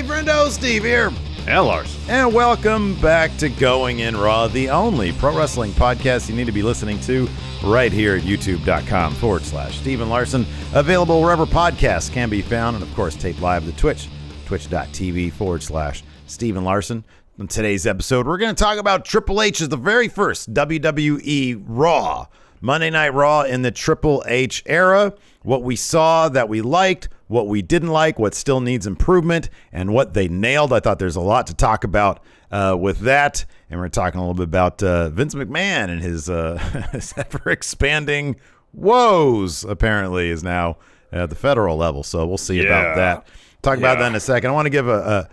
Friendo, Steve here. And Larson. And welcome back to Going In Raw, the only pro wrestling podcast you need to be listening to right here at youtube.com/Steve Larson. Available wherever podcasts can be found. And, of course, taped live at Twitch, twitch.tv/Steve Larson. In today's episode, we're going to talk about Triple H's the very first WWE Raw. Monday Night Raw in the Triple H era. What we saw that we liked, what we didn't like, what still needs improvement, and what they nailed. I thought there's a lot to talk about with that. And we're talking a little bit about Vince McMahon and his ever-expanding woes, apparently, is now at the federal level. So we'll see about that. Talk about that in a second. I want to give a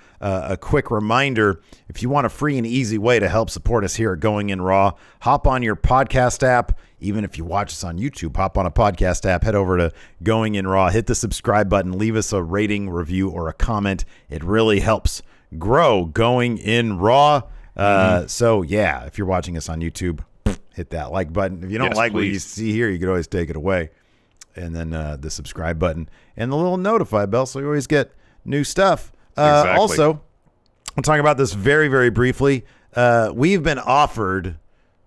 quick reminder. If you want a free and easy way to help support us here at Going In Raw, hop on your podcast app. Even if you watch us on YouTube, hop on a podcast app, head over to Going In Raw, hit the subscribe button, leave us a rating, review, or a comment. It really helps grow Going In Raw. So, yeah, if you're watching us on YouTube, hit that like button. If you don't like what you see here, you can always take it away. And then the subscribe button and the little notify bell so you always get new stuff. Also, I'll talk about this very, very briefly. We've been offered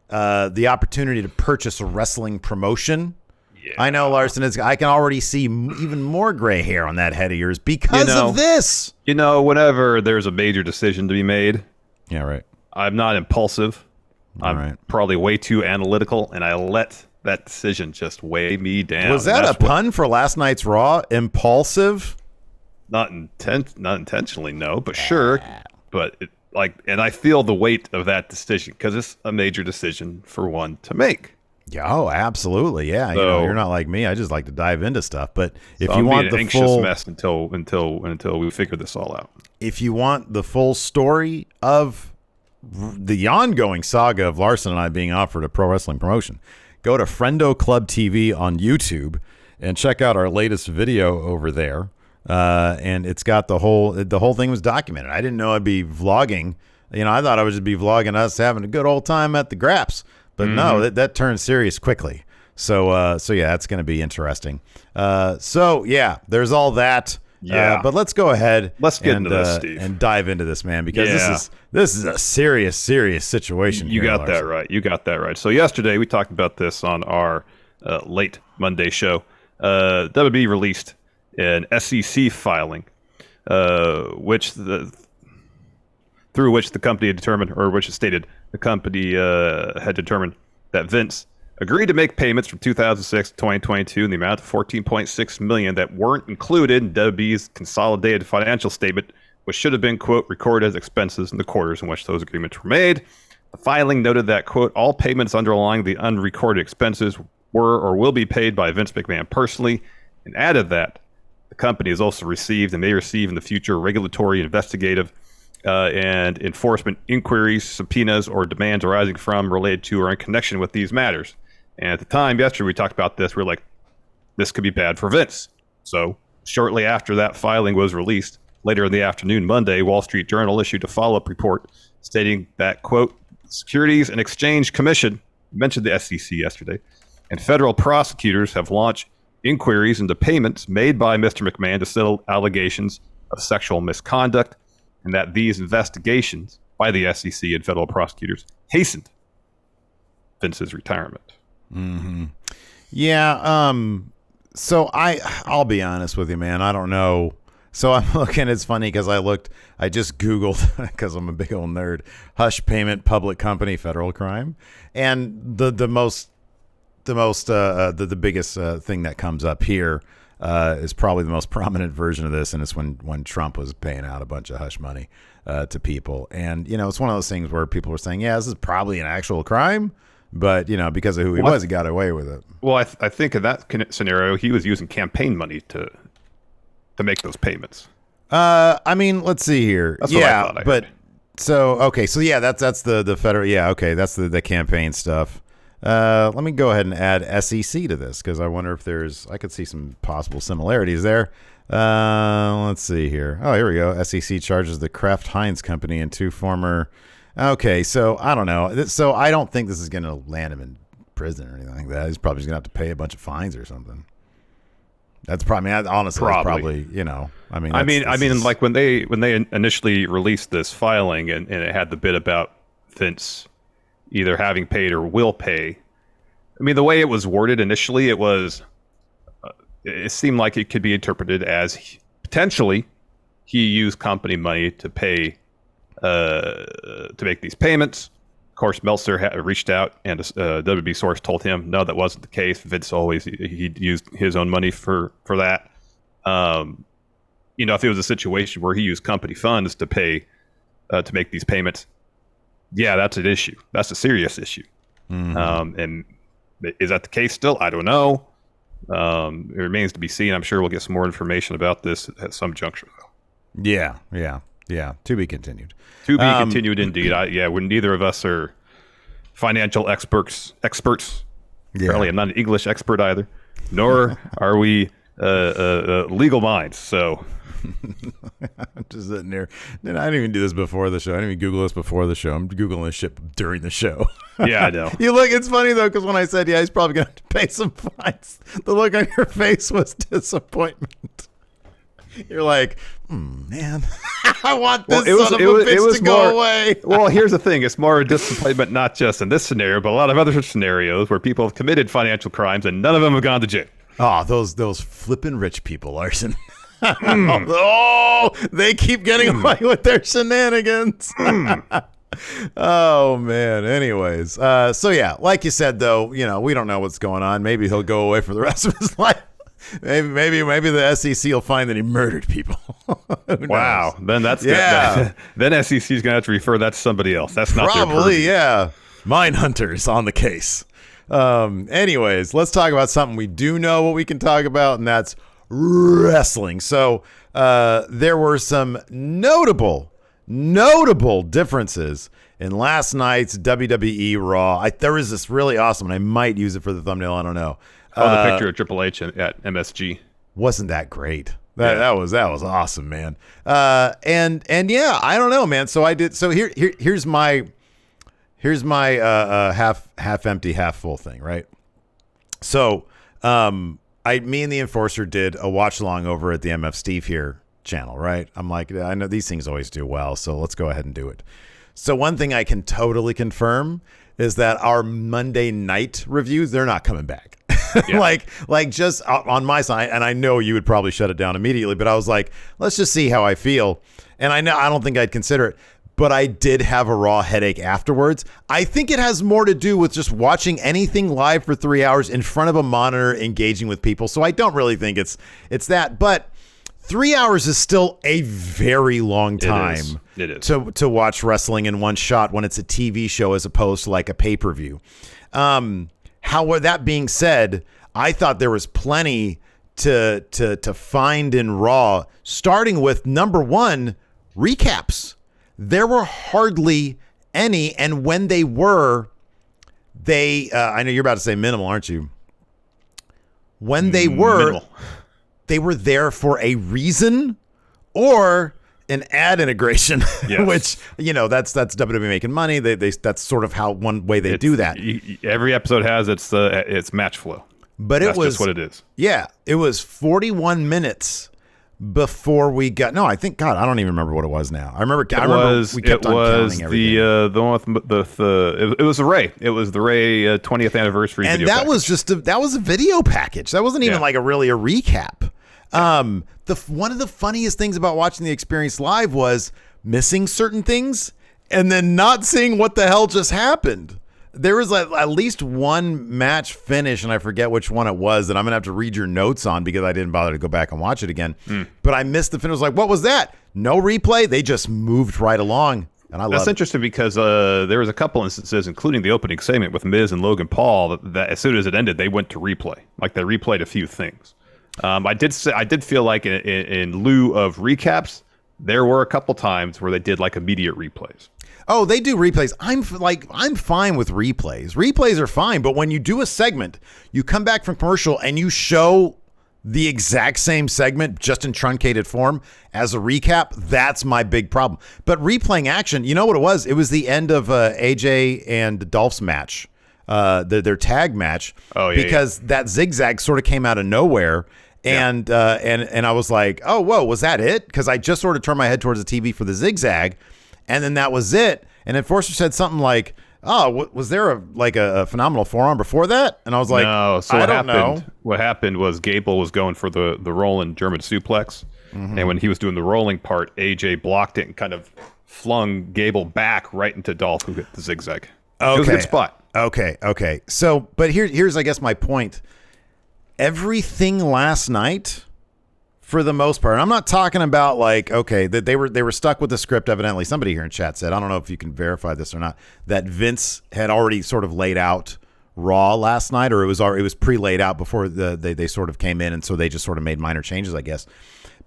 the opportunity to purchase a wrestling promotion. Yeah. I know, Larson, I can already see even more gray hair on that head of yours because of this. You know, whenever there's a major decision to be made, yeah, right. I'm not impulsive. I'm probably way too analytical, and I let that decision just weigh me down. Was that a pun for last night's Raw? Impulsive? Not intentionally, no, but sure. But and I feel the weight of that decision because it's a major decision for one to make. Yeah, oh, absolutely, yeah. So, you're not like me. I just like to dive into stuff. But if you want the anxious full mess until we figure this all out. If you want the full story of the ongoing saga of Larson and I being offered a pro wrestling promotion, go to Friendo Club TV on YouTube and check out our latest video over there. And it's got the whole thing was documented. I didn't know I'd be vlogging. I thought I would just be vlogging us having a good old time at the Graps. But no, that turned serious quickly. So yeah, that's going to be interesting. So yeah, there's all that. Yeah. But let's go ahead. Let's get into this, Steve, and dive into this, man, because this is a serious situation. You got that right. You got that right. So yesterday we talked about this on our late Monday show. WWE released an SEC filing, through which the company had determined, or which it stated the company had determined that Vince agreed to make payments from 2006 to 2022 in the amount of $14.6 million that weren't included in WWE's consolidated financial statement, which should have been, quote, recorded as expenses in the quarters in which those agreements were made. The filing noted that, quote, all payments underlying the unrecorded expenses were or will be paid by Vince McMahon personally, and added that the company has also received and may receive in the future regulatory, investigative, and enforcement inquiries, subpoenas, or demands arising from, related to, or in connection with these matters. And at the time, yesterday, we talked about this. We were like, this could be bad for Vince. So shortly after that filing was released, later in the afternoon, Monday, Wall Street Journal issued a follow-up report stating that, quote, Securities and Exchange Commission, mentioned the SEC yesterday, and federal prosecutors have launched inquiries into payments made by Mr. McMahon to settle allegations of sexual misconduct, and that these investigations by the SEC and federal prosecutors hastened Vince's retirement. Mm-hmm. Yeah. So I'll be honest with you, man. I don't know. So I'm looking. It's funny because I just Googled because I'm a big old nerd. Hush payment, public company, federal crime, and the biggest thing that comes up here is probably the most prominent version of this, and it's when Trump was paying out a bunch of hush money to people, and it's one of those things where people were saying, yeah, this is probably an actual crime. But, because of who he was, he got away with it. Well, I think in that scenario, he was using campaign money to make those payments. I mean, let's see here. That's what I thought I heard. So yeah, that's the federal. Yeah, okay, that's the campaign stuff. Let me go ahead and add SEC to this because I wonder if I could see some possible similarities there. Let's see here. Oh, here we go. SEC charges the Kraft Heinz Company and two former. Okay, so I don't know. So I don't think this is going to land him in prison or anything like that. He's probably just going to have to pay a bunch of fines or something. That's probably, honestly, that's probably, you know, I mean, like when they initially released this filing and it had the bit about Vince either having paid or will pay. I mean, the way it was worded initially, it seemed like it could be interpreted as potentially he used company money to pay, to make these payments. Of course, Meltzer reached out, and a WB source told him, no, that wasn't the case. Vince he used his own money for that. You know, if it was a situation where he used company funds to pay, to make these payments, yeah, that's an issue. That's a serious issue. Mm-hmm. And is that the case still? I don't know. It remains to be seen. I'm sure we'll get some more information about this at some juncture, though. Yeah. To be continued. To be continued, indeed. When neither of us are financial experts. Yeah. Apparently, I'm not an English expert either, nor are we legal minds. So, I'm just sitting there. I didn't even do this before the show. I didn't even Google this before the show. I'm Googling this shit during the show. Yeah, I know. It's funny, though, because when I said, he's probably going to have to pay some fines, the look on your face was disappointment. You're like, man, I want this son of a bitch to go away. Well, here's the thing. It's more a disappointment, not just in this scenario, but a lot of other scenarios where people have committed financial crimes and none of them have gone to jail. Oh, those flippin' rich people, Larson. Oh, they keep getting away with their shenanigans. Oh, man. Anyways, so yeah, like you said, though, you know, we don't know what's going on. Maybe he'll go away for the rest of his life. Maybe the SEC will find that he murdered people. Wow. Then then SEC is going to have to refer that to somebody else. That's not their purview. Yeah. Minehunters on the case. Anyways, let's talk about something we do know what we can talk about, and that's wrestling. So there were some notable differences in last night's WWE Raw. There was this really awesome, and I might use it for the thumbnail. I don't know. The picture of Triple H at MSG. Wasn't that great? That was awesome, man. And yeah, I don't know, man. So I did. So here's my half empty, half full thing, right? So me and the Enforcer did a watch along over at the MF Steve here channel, right? I'm like, I know these things always do well, so let's go ahead and do it. So one thing I can totally confirm is that our Monday night reviews, they're not coming back. Yeah. like just on my side, and I know you would probably shut it down immediately, but I was like, let's just see how I feel. And I don't think I'd consider it, but I did have a Raw headache afterwards. I think it has more to do with just watching anything live for 3 hours in front of a monitor, engaging with people. So I don't really think it's that, but 3 hours is still a very long time. It is. To watch wrestling in one shot when it's a TV show as opposed to like a pay-per-view. However, that being said, I thought there was plenty to find in Raw, starting with number one, recaps. There were hardly any, and when they were, I know you're about to say minimal, aren't you? When they were, minimal. They were there for a reason or an ad integration, yes. Which, you know, that's WWE making money. That's sort of how one way they do that. Every episode has its match flow. But that's just what it is. Yeah, it was 41 minutes before we got. No, I think I don't even remember what it was now. I remember we kept on counting everything. The one with it was the Ray. It was the Ray 20th anniversary and video that package. Was that was a video package. That wasn't even like a recap. One of the funniest things about watching the experience live was missing certain things and then not seeing what the hell just happened. There was at least one match finish, and I forget which one it was, that I'm going to have to read your notes on because I didn't bother to go back and watch it again. But I missed the finish. I was like, what was that? No replay. They just moved right along. And I love That's interesting because there was a couple instances, including the opening segment with Miz and Logan Paul, that as soon as it ended, they went to replay. Like they replayed a few things. I did feel like in lieu of recaps, there were a couple times where they did like immediate replays. Oh, they do replays. I'm fine with replays. Replays are fine, but when you do a segment, you come back from commercial and you show the exact same segment just in truncated form as a recap, that's my big problem. But replaying action, you know what it was? It was the end of AJ and Dolph's match, their tag match, because that zigzag sort of came out of nowhere. And I was like, oh, whoa, was that it? Because I just sort of turned my head towards the TV for the zigzag, and then that was it. And then Forster said something like, oh, was there a phenomenal forearm before that? And I was like, no. So I don't know. What happened was Gable was going for the rolling German suplex. And when he was doing the rolling part, AJ blocked it and kind of flung Gable back right into Dolph, who hit the zigzag. It was a good spot. Okay. So, but here's I guess my point. Everything last night, for the most part, I'm not talking about like, okay, that they were stuck with the script. Evidently, somebody here in chat said, I don't know if you can verify this or not, that Vince had already sort of laid out Raw last night, or it was pre-laid out before they sort of came in, and so they just sort of made minor changes, I guess.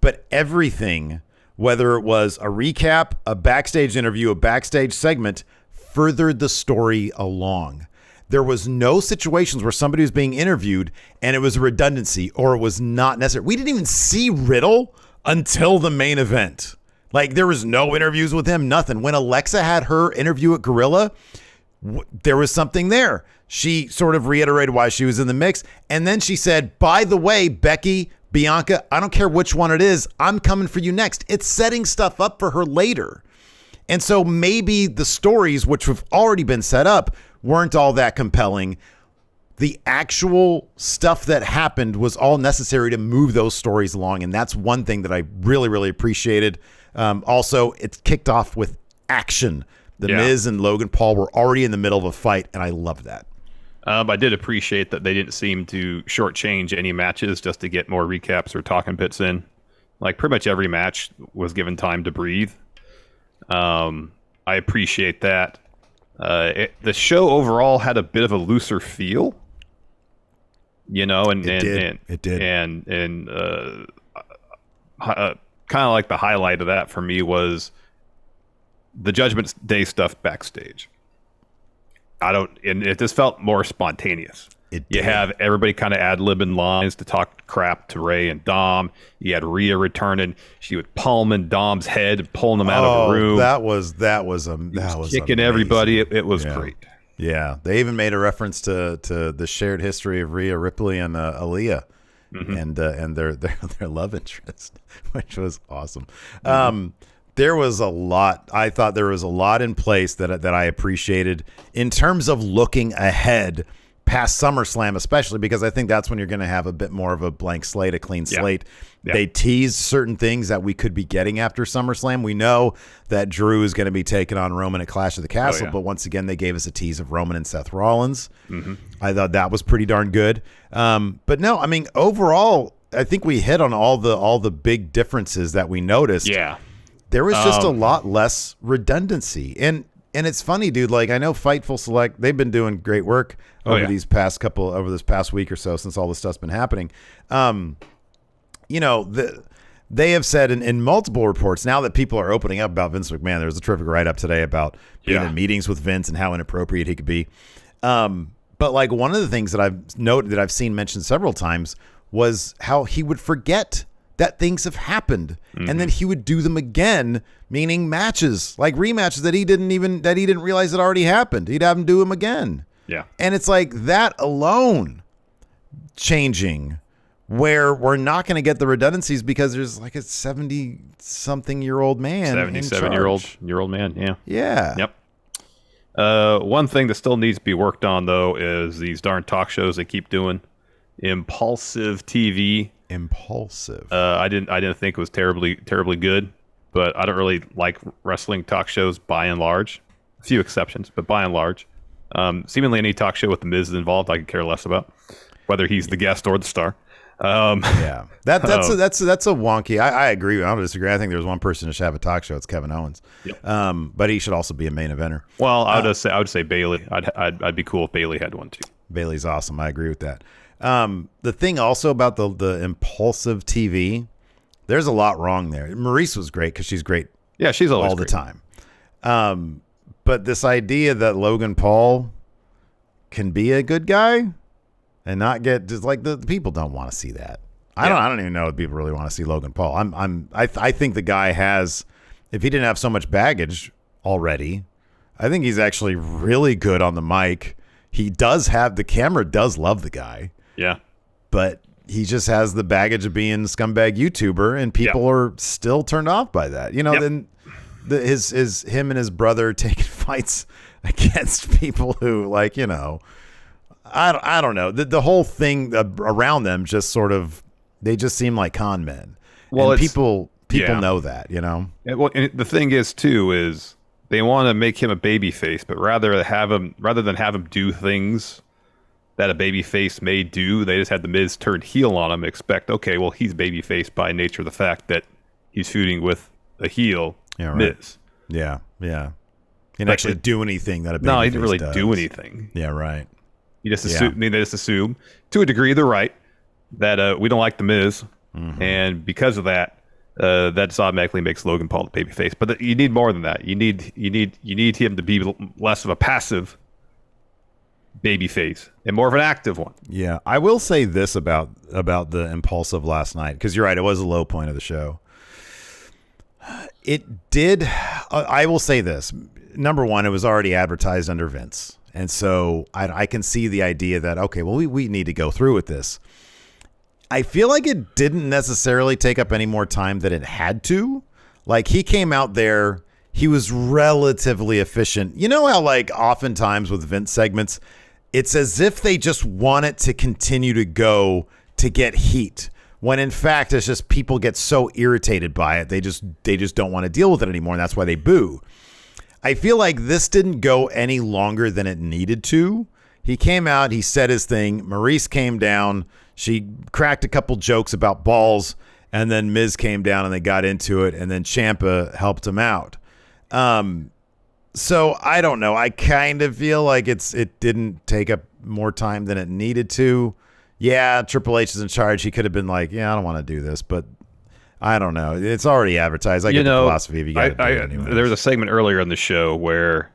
But everything, whether it was a recap, a backstage interview, a backstage segment, furthered the story along. There was no situations where somebody was being interviewed and it was a redundancy or it was not necessary. We didn't even see Riddle until the main event. Like, there was no interviews with him, nothing. When Alexa had her interview at Gorilla, there was something there. She sort of reiterated why she was in the mix. And then she said, by the way, Becky, Bianca, I don't care which one it is, I'm coming for you next. It's setting stuff up for her later. And so maybe the stories, which have already been set up, weren't all that compelling. The actual stuff that happened was all necessary to move those stories along. And that's one thing that I really, really appreciated. Also, it's kicked off with action. The Miz and Logan Paul were already in the middle of a fight, and I love that. I did appreciate that they didn't seem to shortchange any matches just to get more recaps or talking bits in. Like, pretty much every match was given time to breathe. I appreciate that. The show overall had a bit of a looser feel, and it did. And kind of like the highlight of that for me was the Judgment Day stuff backstage. It just felt more spontaneous. You have everybody kind of ad-libbing lines to talk crap to Ray and Dom. You had Rhea returning. She would palming Dom's head and pulling him out of the room. That was kicking amazing. Everybody. It was great. Yeah, they even made a reference to the shared history of Rhea Ripley and Aaliyah, and their love interest, which was awesome. There was a lot. I thought there was a lot in place that I appreciated in terms of looking ahead past SummerSlam, especially because I think that's when you're going to have a bit more of a blank slate, a clean slate. Yeah. They teased certain things that we could be getting after SummerSlam. We know that Drew is going to be taking on Roman at Clash of the Castle, but once again, they gave us a tease of Roman and Seth Rollins. I thought that was pretty darn good. But no, I mean, overall, I think we hit on all the big differences that we noticed. Yeah. There was just a lot less redundancy. And it's funny, dude, like, I know Fightful Select, they've been doing great work over this past week or so since all this stuff's been happening. They have said in multiple reports, now that people are opening up about Vince McMahon, there was a terrific write-up today about being in meetings with Vince and how inappropriate he could be. But like, one of the things that I've noted that I've seen mentioned several times was how he would forget that things have happened, and then he would do them again, meaning matches, like rematches that he didn't realize had already happened. He'd have him do them again. Yeah. And it's like that alone changing, where we're not going to get the redundancies because there's like a 70-something-year-old man, 77-year-old man. Yeah. Yeah. Yep. One thing that still needs to be worked on, though, is these darn talk shows they keep doing. Impulsive TV. I didn't think it was terribly good, but I don't really like wrestling talk shows by and large. A few exceptions, but by and large, seemingly any talk show with the Miz is involved, I could care less about, whether he's the guest or the star. That's a wonky. I agree. I don't disagree. I think there's one person who should have a talk show. It's Kevin Owens. Yep. But he should also be a main eventer. Well, I would say Bailey. I'd be cool if Bailey had one too. Bailey's awesome. I agree with that. The thing also about the impulsive TV, there's a lot wrong there. Maurice was great because she's great. Yeah, she's always all the time. But this idea that Logan Paul can be a good guy and not get just like the people don't want to see that. I don't even know if people really want to see Logan Paul. I think the guy has, if he didn't have so much baggage already, I think he's actually really good on the mic. He does have, the camera does love the guy. Yeah. But he just has the baggage of being a scumbag YouTuber, and people are still turned off by that. Then him and his brother taking fights against people who I don't know. The whole thing around them just sort of, they just seem like con men. Well, and people know that, Well, and the thing is too is they want to make him a baby face, but rather than have him do things that a baby face may do, they just had the Miz turn heel on him. Expect, okay, well, he's baby face by nature of the fact that he's feuding with a heel Miz. Yeah. He didn't actually do anything that a baby face does. No, he didn't really do anything. Yeah, right. You just assume, they just assume, to a degree, they're right, that we don't like the Miz, and because of that, that just automatically makes Logan Paul the babyface. But you need more than that. You need him to be less of a passive babyface and more of an active one. Yeah, I will say this about the impulsive last night, because you're right, it was a low point of the show. It did. I will say this. Number one, it was already advertised under Vince. And so I can see the idea that, okay, well, we need to go through with this. I feel like it didn't necessarily take up any more time than it had to. Like, he came out there, he was relatively efficient. You know how, oftentimes with Vince segments, it's as if they just want it to continue to go to get heat, when in fact it's just people get so irritated by it, they just don't want to deal with it anymore, and that's why they boo. I feel like this didn't go any longer than it needed to. He came out, he said his thing, Maurice came down, she cracked a couple jokes about balls, and then Miz came down and they got into it, and then Ciampa helped him out. So I don't know. I kind of feel like it didn't take up more time than it needed to. Yeah, Triple H is in charge. He could have been like, yeah, I don't want to do this, but I don't know. It's already advertised. I get the philosophy of you got to do it anyway. There was a segment earlier in the show where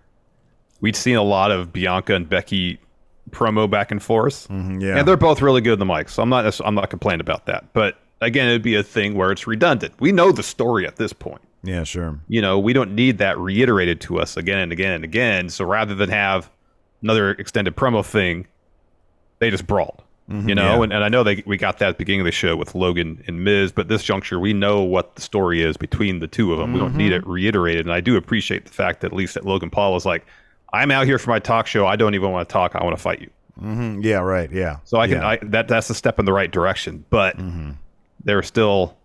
we'd seen a lot of Bianca and Becky promo back and forth. And they're both really good in the mic, so I'm not complaining about that. But again, it'd be a thing where it's redundant. We know the story at this point. Yeah, sure. We don't need that reiterated to us again and again and again. So rather than have another extended promo thing, they just brawled. And I know we got that at the beginning of the show with Logan and Miz, but this juncture, we know what the story is between the two of them. We don't need it reiterated. And I do appreciate the fact that at least that Logan Paul was like, I'm out here for my talk show. I don't even want to talk. I want to fight you. Yeah, right. Yeah. So that's a step in the right direction. But there was still,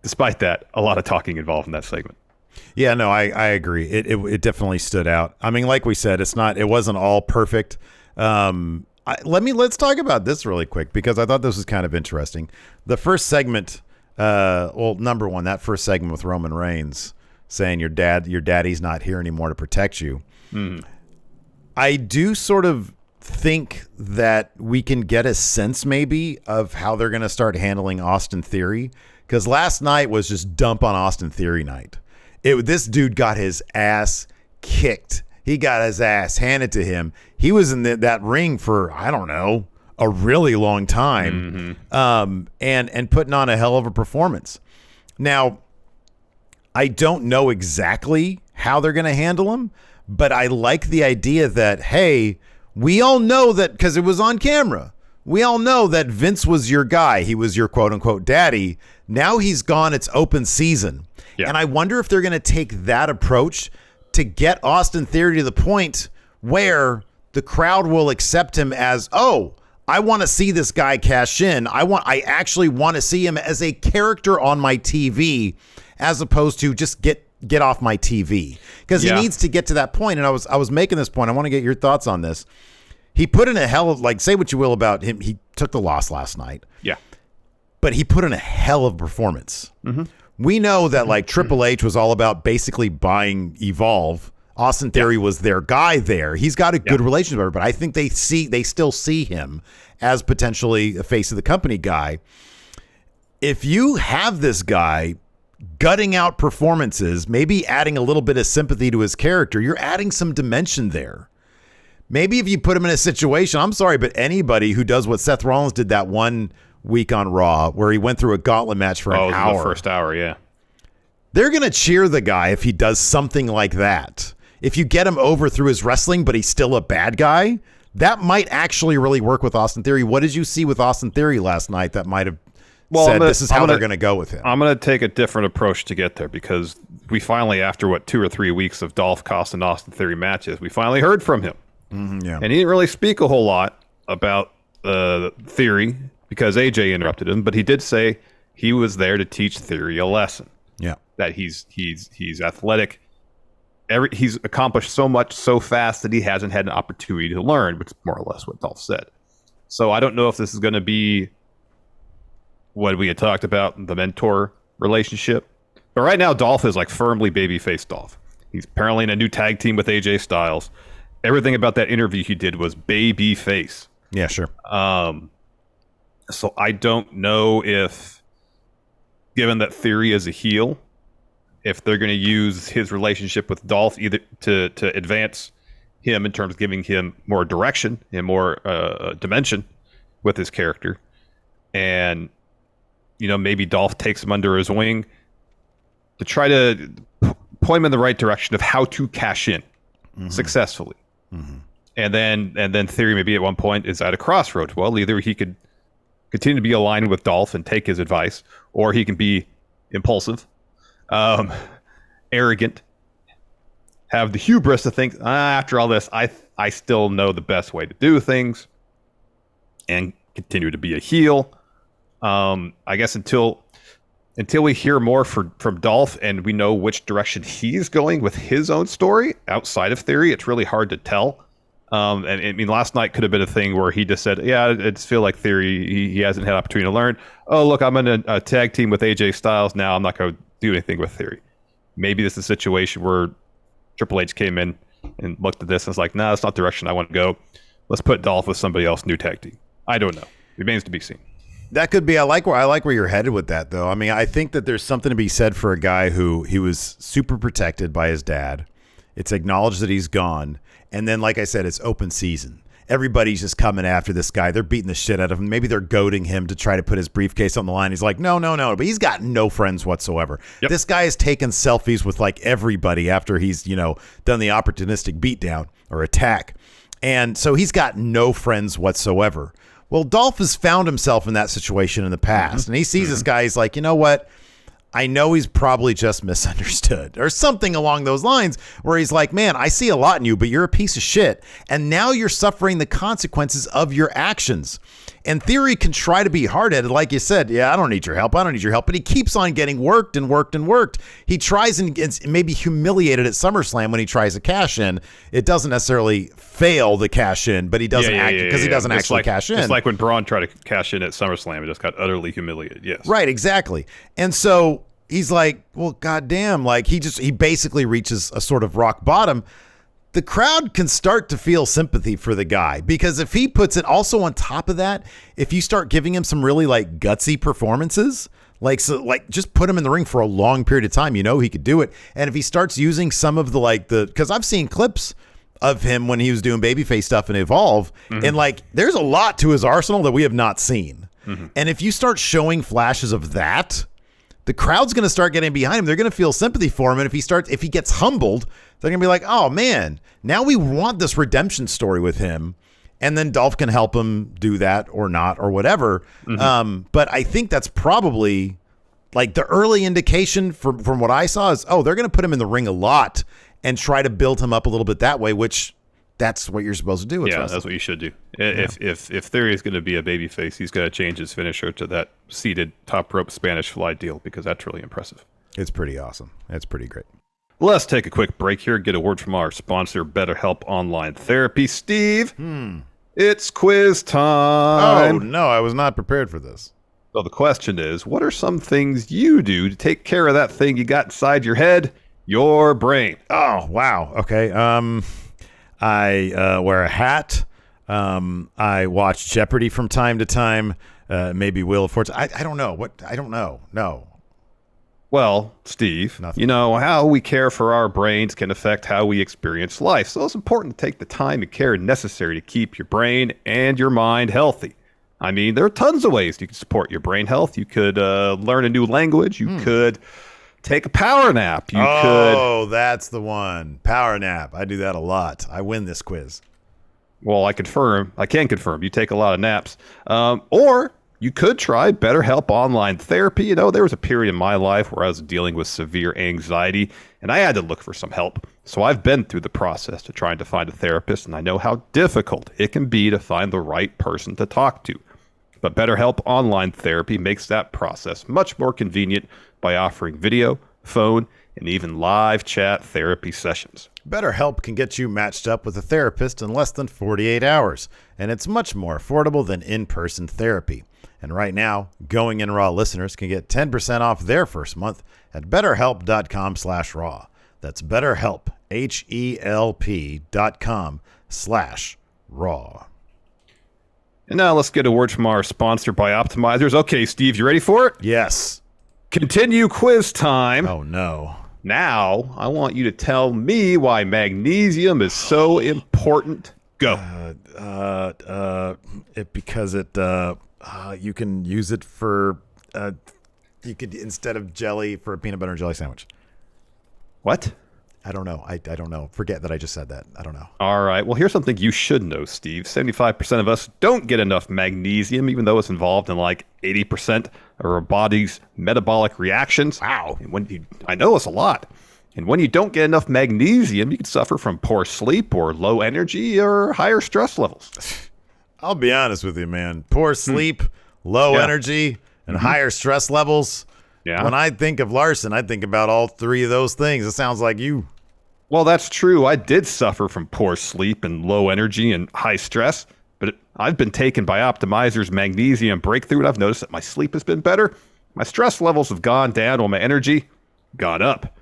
despite that, a lot of talking involved in that segment. Yeah, no, I agree. It definitely stood out. I mean, like we said, it wasn't all perfect. Let's talk about this really quick, because I thought this was kind of interesting. The first segment, number one, that first segment with Roman Reigns saying your daddy's not here anymore to protect you. I do sort of think that we can get a sense maybe of how they're going to start handling Austin Theory, because last night was just dump on Austin Theory night. This dude got his ass kicked. He got his ass handed to him. He was in that ring for, I don't know, a really long time, and putting on a hell of a performance. Now, I don't know exactly how they're going to handle him, but I like the idea that, hey, we all know that, because it was on camera, we all know that Vince was your guy. He was your quote-unquote daddy. Now he's gone. It's open season. Yeah. And I wonder if they're going to take that approach to get Austin Theory to the point where the crowd will accept him as, oh, I want to see this guy cash in. I actually want to see him as a character on my TV, as opposed to just get off my TV, because he needs to get to that point. And I was making this point. I want to get your thoughts on this. He put in a hell of, say what you will about him. He took the loss last night. Yeah. But he put in a hell of a performance. We know that Triple H was all about basically buying Evolve. Austin Theory was their guy there. He's got a good relationship with her, but I think they still see him as potentially a face of the company guy. If you have this guy gutting out performances, maybe adding a little bit of sympathy to his character, you're adding some dimension there. Maybe if you put him in a situation, I'm sorry, but anybody who does what Seth Rollins did that one week on Raw, where he went through a gauntlet match for an hour. The first hour, yeah. They're going to cheer the guy if he does something like that. If you get him over through his wrestling, but he's still a bad guy, that might actually really work with Austin Theory. What did you see with Austin Theory last night that might have said this is how they're going to go with him? I'm going to take a different approach to get there, because we finally, after 2 or 3 weeks of Dolph costing Austin Theory matches, we finally heard from him. Yeah. And he didn't really speak a whole lot about Theory because AJ interrupted him, but he did say he was there to teach Theory a lesson. Yeah. That he's athletic. He's accomplished so much so fast that he hasn't had an opportunity to learn, which is more or less what Dolph said. So I don't know if this is going to be what we had talked about, the mentor relationship. But right now, Dolph is like firmly babyface Dolph. He's apparently in a new tag team with AJ Styles. Everything about that interview he did was babyface. Yeah, sure. So I don't know if, given that Theory is a heel, if they're going to use his relationship with Dolph either to advance him in terms of giving him more direction and more dimension with his character. And, maybe Dolph takes him under his wing to try to point him in the right direction of how to cash in successfully. And then Theory maybe at one point is at a crossroads. Well, either he could continue to be aligned with Dolph and take his advice, or he can be impulsive, arrogant, have the hubris to think, after all this, I still know the best way to do things, and continue to be a heel. I guess until we hear more from Dolph and we know which direction he's going with his own story outside of Theory, it's really hard to tell. And I mean, last night could have been a thing where he just said, I just feel like Theory, he hasn't had opportunity to learn. Oh, look, I'm in a tag team with AJ Styles now. I'm not going to do anything with Theory. Maybe this is a situation where Triple H came in and looked at this and was like, that's not the direction I want to go. Let's put Dolph with somebody else, new tag team. I don't know. It remains to be seen. That could be. I like where you're headed with that, though. I mean, I think that there's something to be said for a guy who he was super protected by his dad. It's acknowledged that he's gone. And then, like I said, it's open season. Everybody's just coming after this guy. They're beating the shit out of him. Maybe they're goading him to try to put his briefcase on the line. He's like, no. But he's got no friends whatsoever. Yep. This guy has taken selfies with like everybody after he's, done the opportunistic beatdown or attack. And so he's got no friends whatsoever. Well, Dolph has found himself in that situation in the past. And he sees this guy. He's like, you know what? I know he's probably just misunderstood or something along those lines, where he's like, man, I see a lot in you, but you're a piece of shit. And now you're suffering the consequences of your actions. And Theory can try to be hard-headed. Like you said, I don't need your help. But he keeps on getting worked and worked and worked. He tries and gets maybe humiliated at SummerSlam when he tries to cash in. It doesn't necessarily fail the cash in, but he doesn't he doesn't actually cash in. It's like when Braun tried to cash in at SummerSlam, it just got utterly humiliated. Yes. Right, exactly. And so he's like, well, goddamn, like he basically reaches a sort of rock bottom. The crowd can start to feel sympathy for the guy, because if he puts it also on top of that, if you start giving him some really like gutsy performances, like just put him in the ring for a long period of time, he could do it. And if he starts using some of because I've seen clips of him when he was doing babyface stuff and Evolve, and like there's a lot to his arsenal that we have not seen. And if you start showing flashes of that, the crowd's going to start getting behind him. They're going to feel sympathy for him. And if he gets humbled, they're going to be like, oh man, now we want this redemption story with him. And then Dolph can help him do that or not or whatever. But I think that's probably like the early indication from what I saw is, they're going to put him in the ring a lot and try to build him up a little bit that way, which that's what you're supposed to do. That's what you should do. If Theory is going to be a babyface, he's got to change his finisher to that seated top rope Spanish fly deal, because that's really impressive. It's pretty awesome. It's pretty great. Let's take a quick break here and get a word from our sponsor, BetterHelp Online Therapy. Steve, it's quiz time. Oh, no, I was not prepared for this. So the question is, what are some things you do to take care of that thing you got inside your head, your brain? Oh, wow. Okay. I wear a hat. I watch Jeopardy from time to time. Maybe Wheel of Fortune. I don't know. I don't know. No. Well, Steve, Nothing. How we care for our brains can affect how we experience life. So it's important to take the time and care necessary to keep your brain and your mind healthy. I mean, there are tons of ways you can support your brain health. You could learn a new language. You could take a power nap. Oh, that's the one. Power nap. I do that a lot. I win this quiz. Well, I can confirm you take a lot of naps. Or you could try BetterHelp Online Therapy. You know, there was a period in my life where I was dealing with severe anxiety and I had to look for some help. So I've been through the process to trying to find a therapist, and I know how difficult it can be to find the right person to talk to. But BetterHelp Online Therapy makes that process much more convenient by offering video, phone, and even live chat therapy sessions. BetterHelp can get you matched up with a therapist in less than 48 hours, and it's much more affordable than in-person therapy. And right now, Going In Raw listeners can get 10% off their first month at betterhelp.com/raw. That's BetterHelp, HELP.com/raw. And now let's get a word from our sponsor by Optimizers. Okay, Steve, you ready for it? Yes. Continue quiz time. Oh, no. Now, I want you to tell me why magnesium is so important. Go. Because you can use it for, you could, instead of jelly, for a peanut butter and jelly sandwich. What? I don't know. I don't know. Forget that I just said that. I don't know. All right. Well, here's something you should know, Steve. 75% of us don't get enough magnesium, even though it's involved in like 80% of our body's metabolic reactions. Wow. And I know it's a lot. And when you don't get enough magnesium, you can suffer from poor sleep or low energy or higher stress levels. I'll be honest with you, man. Poor sleep, low energy, and higher stress levels. Yeah. When I think of Larson, I think about all three of those things. It sounds like you. Well, that's true. I did suffer from poor sleep and low energy and high stress, but I've been taken by Optimizer's magnesium breakthrough, and I've noticed that my sleep has been better. My stress levels have gone down while my energy gone up.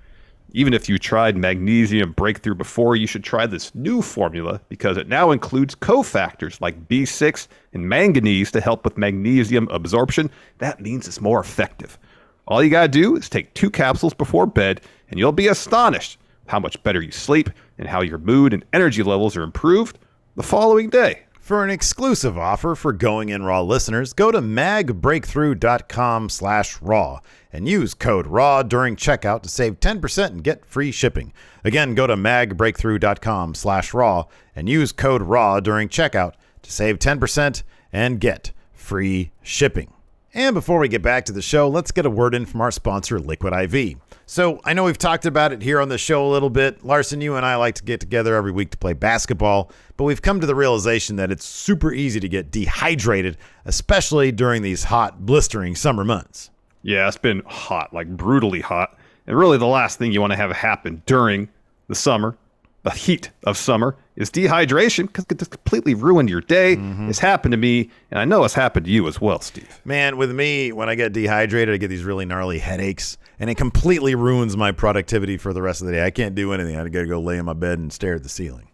Even if you tried magnesium breakthrough before, you should try this new formula because it now includes cofactors like B6 and manganese to help with magnesium absorption. That means it's more effective. All you gotta do is take 2 capsules before bed, and you'll be astonished how much better you sleep and how your mood and energy levels are improved the following day. For an exclusive offer for Going In Raw listeners, go to magbreakthrough.com/raw and use code RAW during checkout to save 10% and get free shipping. Again, go to magbreakthrough.com/raw and use code RAW during checkout to save 10% and get free shipping. And before we get back to the show, let's get a word in from our sponsor, Liquid IV. So I know we've talked about it here on the show a little bit. Larson, you and I like to get together every week to play basketball, but we've come to the realization that it's super easy to get dehydrated, especially during these hot, blistering summer months. Yeah, it's been hot, like brutally hot. And really the last thing you want to have happen during the summer, the heat of summer, is dehydration because it could just completely ruin your day. It's happened to me, and I know it's happened to you as well, Steve. Man, with me, when I get dehydrated, I get these really gnarly headaches, and it completely ruins my productivity for the rest of the day. I can't do anything. I got to go lay in my bed and stare at the ceiling.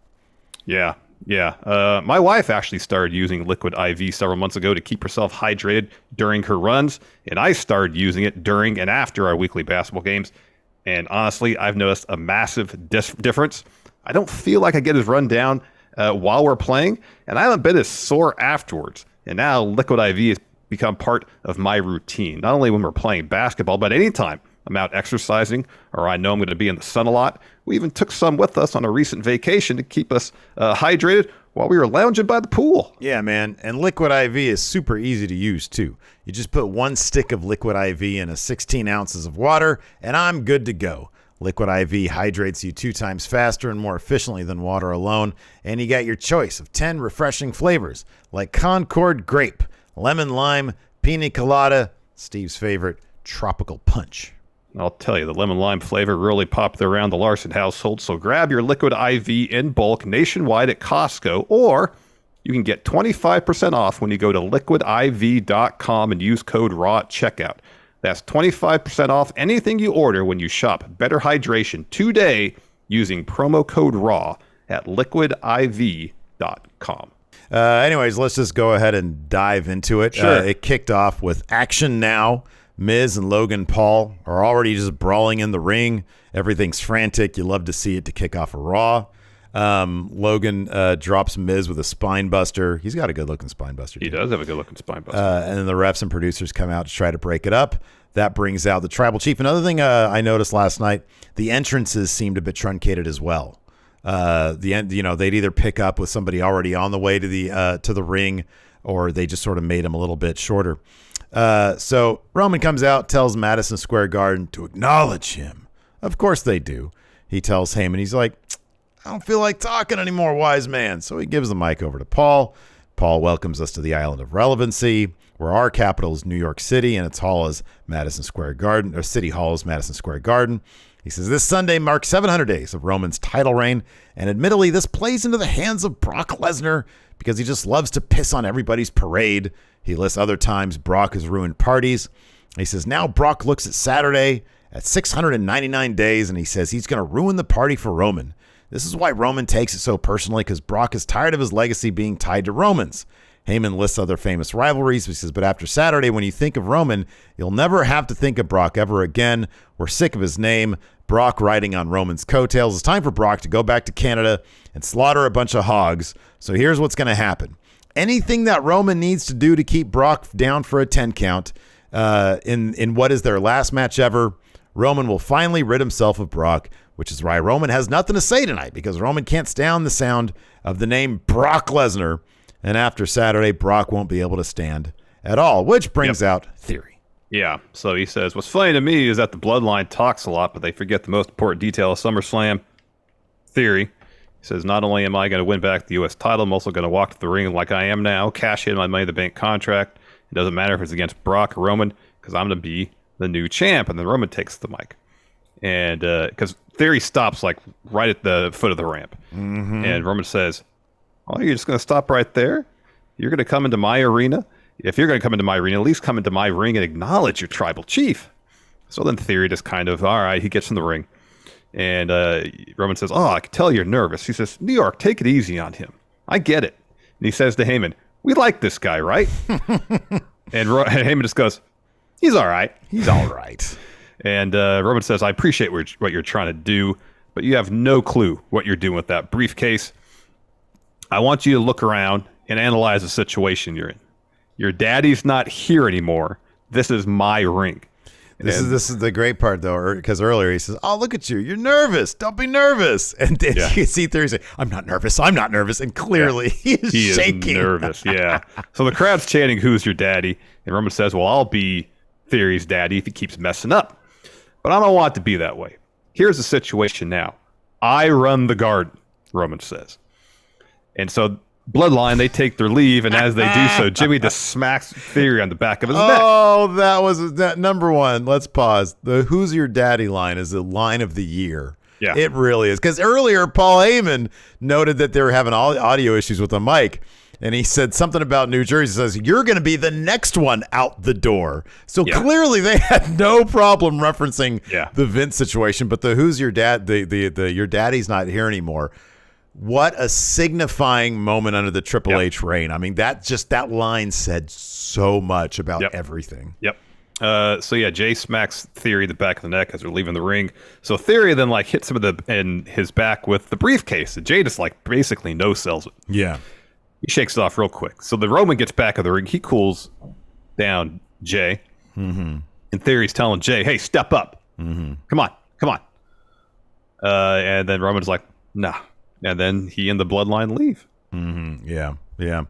Yeah. My wife actually started using Liquid IV several months ago to keep herself hydrated during her runs, and I started using it during and after our weekly basketball games. And honestly, I've noticed a massive difference. I don't feel like I get as run down while we're playing, and I haven't been as sore afterwards. And now Liquid IV has become part of my routine, not only when we're playing basketball, but anytime I'm out exercising or I know I'm going to be in the sun a lot. We even took some with us on a recent vacation to keep us hydrated while we were lounging by the pool. Yeah, man. And Liquid IV is super easy to use, too. You just put 1 stick of Liquid IV in 16 ounces of water, and I'm good to go. Liquid IV hydrates you 2 times faster and more efficiently than water alone, and you got your choice of 10 refreshing flavors like Concord Grape, Lemon Lime, Pina Colada, Steve's favorite, Tropical Punch. I'll tell you, the lemon lime flavor really popped around the Larson household, so grab your Liquid IV in bulk nationwide at Costco, or you can get 25% off when you go to liquidiv.com and use code RAW at checkout. That's 25% off anything you order when you shop Better Hydration today using promo code RAW at liquidiv.com. Anyways, let's just go ahead and dive into it. Sure. It kicked off with Action Now. Miz and Logan Paul are already just brawling in the ring. Everything's frantic. You love to see it to kick off a Raw. Logan drops Miz with a spine buster. He's got a good-looking spine buster. He does have a good-looking spine buster. And then the refs and producers come out to try to break it up. That brings out the Tribal Chief. Another thing I noticed last night, the entrances seemed a bit truncated as well. The end, they'd either pick up with somebody already on the way to the ring, or they just sort of made him a little bit shorter. So Roman comes out, tells Madison Square Garden to acknowledge him. Of course they do. He tells Heyman, he's like, I don't feel like talking anymore, wise man. So he gives the mic over to Paul. Paul welcomes us to the island of relevancy, where our capital is New York City and its hall is Madison Square Garden, or City Hall is Madison Square Garden. He says, this Sunday marks 700 days of Roman's title reign, and admittedly, this plays into the hands of Brock Lesnar because he just loves to piss on everybody's parade. He lists other times Brock has ruined parties. He says, now Brock looks at Saturday at 699 days, and he says he's going to ruin the party for Roman. This is why Roman takes it so personally, because Brock is tired of his legacy being tied to Roman's. Heyman lists other famous rivalries. He says, but after Saturday, when you think of Roman, you'll never have to think of Brock ever again. We're sick of his name. Brock riding on Roman's coattails. It's time for Brock to go back to Canada and slaughter a bunch of hogs. So here's what's going to happen. Anything that Roman needs to do to keep Brock down for a 10 count in what is their last match ever, Roman will finally rid himself of Brock, which is why Roman has nothing to say tonight, because Roman can't stand the sound of the name Brock Lesnar. And after Saturday, Brock won't be able to stand at all, which brings out Theory. Yeah, so he says, what's funny to me is that the Bloodline talks a lot, but they forget the most important detail of SummerSlam. Theory. He says, not only am I going to win back the U.S. title, I'm also going to walk to the ring like I am now, cash in my Money in the Bank contract. It doesn't matter if it's against Brock or Roman, because I'm going to be the new champ. And then Roman takes the mic. And because Theory stops like right at the foot of the ramp. Mm-hmm. And Roman says, oh, you're just going to stop right there? You're going to come into my arena? If you're going to come into my arena, at least come into my ring and acknowledge your tribal chief. So then Theory just kind of, all right, he gets in the ring. And Roman says, oh, I can tell you're nervous. He says, New York, take it easy on him. I get it. And he says to Heyman, we like this guy, right? and Heyman just goes, he's all right. He's all right. And Roman says, I appreciate what you're trying to do, but you have no clue what you're doing with that briefcase. I want you to look around and analyze the situation you're in. Your daddy's not here anymore. This is my ring. This is the great part, though, because earlier he says, oh, look at you. You're nervous. Don't be nervous. And then you can see Theory say, I'm not nervous. And clearly he is shaking. Nervous, yeah. So the crowd's chanting, who's your daddy? And Roman says, well, I'll be Theory's daddy if he keeps messing up. But I don't want it to be that way. Here's the situation now. I run the garden, Roman says. And so Bloodline, they take their leave, and as they do so, Jimmy just smacks Theory on the back of his neck. Oh, that was that number one. Let's pause. The Who's Your Daddy line is the line of the year. Yeah. It really is. Because earlier, Paul Heyman noted that they were having audio issues with the mic, and he said something about New Jersey. He says, you're going to be the next one out the door. So clearly they had no problem referencing the Vince situation, but the Who's Your Dad, the Your Daddy's not here anymore. What a signifying moment under the Triple H reign. I mean, that line said so much about everything. Yep. So Jay smacks Theory the back of the neck as they're leaving the ring. So Theory then hits him in his back with the briefcase. And Jay just basically no-sells it. Yeah. He shakes it off real quick. So the Roman gets back of the ring. He cools down Jay. Mm-hmm. And Theory's telling Jay, hey, step up. Mm-hmm. Come on. And then Roman's like, nah. And then he and the Bloodline leave. Mm-hmm. Yeah.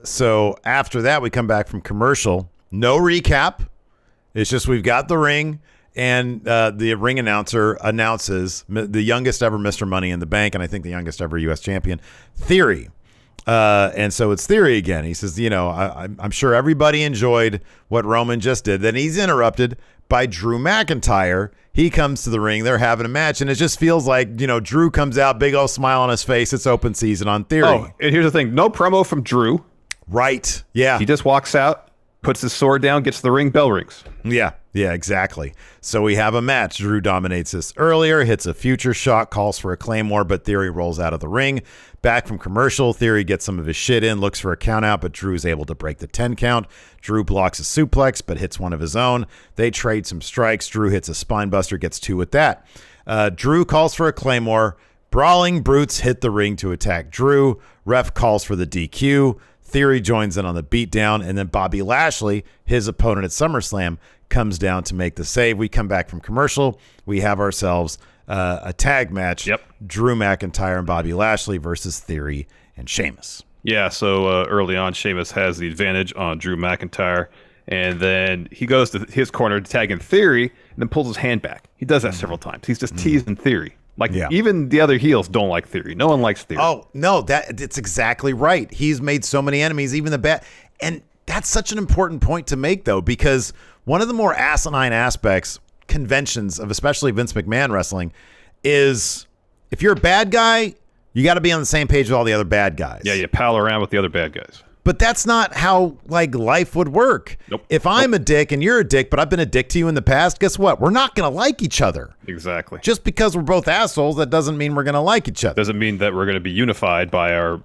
So after that, we come back from commercial. No recap. It's just we've got the ring, and the ring announcer announces the youngest ever Mr. Money in the Bank, and I think the youngest ever U.S. champion, Theory. And so it's Theory again. He says, I'm sure everybody enjoyed what Roman just did. Then he's interrupted by Drew McIntyre. He comes to the ring. They're having a match, and it just feels like, Drew comes out, big old smile on his face. It's open season on Theory. Oh, and here's the thing. No promo from Drew. Right. Yeah. He just walks out, puts his sword down, gets to the ring, bell rings. Yeah, exactly. So we have a match. Drew dominates this earlier, hits a future shot, calls for a Claymore, but Theory rolls out of the ring. Back from commercial, Theory gets some of his shit in, looks for a count out, but Drew's able to break the 10 count. Drew blocks a suplex, but hits one of his own. They trade some strikes. Drew hits a spine buster, gets 2 with that. Drew calls for a Claymore. Brawling brutes hit the ring to attack Drew. Ref calls for the DQ. Theory joins in on the beatdown, and then Bobby Lashley, his opponent at SummerSlam, comes down to make the save. We come back from commercial. We have ourselves a tag match. Yep. Drew McIntyre and Bobby Lashley versus Theory and Sheamus. Yeah, so early on, Sheamus has the advantage on Drew McIntyre, and then he goes to his corner to tag in Theory, and then pulls his hand back. He does that several times. He's just teasing Theory. Like, even the other heels don't like Theory. No one likes Theory. Oh, no, it's exactly right. He's made so many enemies, even the bad. And that's such an important point to make, though, because one of the more asinine aspects, conventions of especially Vince McMahon wrestling, is if you're a bad guy, you got to be on the same page with all the other bad guys. Yeah, you pal around with the other bad guys. But that's not how life would work. Nope. If I'm a dick and you're a dick, but I've been a dick to you in the past, guess what? We're not going to like each other. Exactly. Just because we're both assholes, that doesn't mean we're going to like each other. Doesn't mean that we're going to be unified by the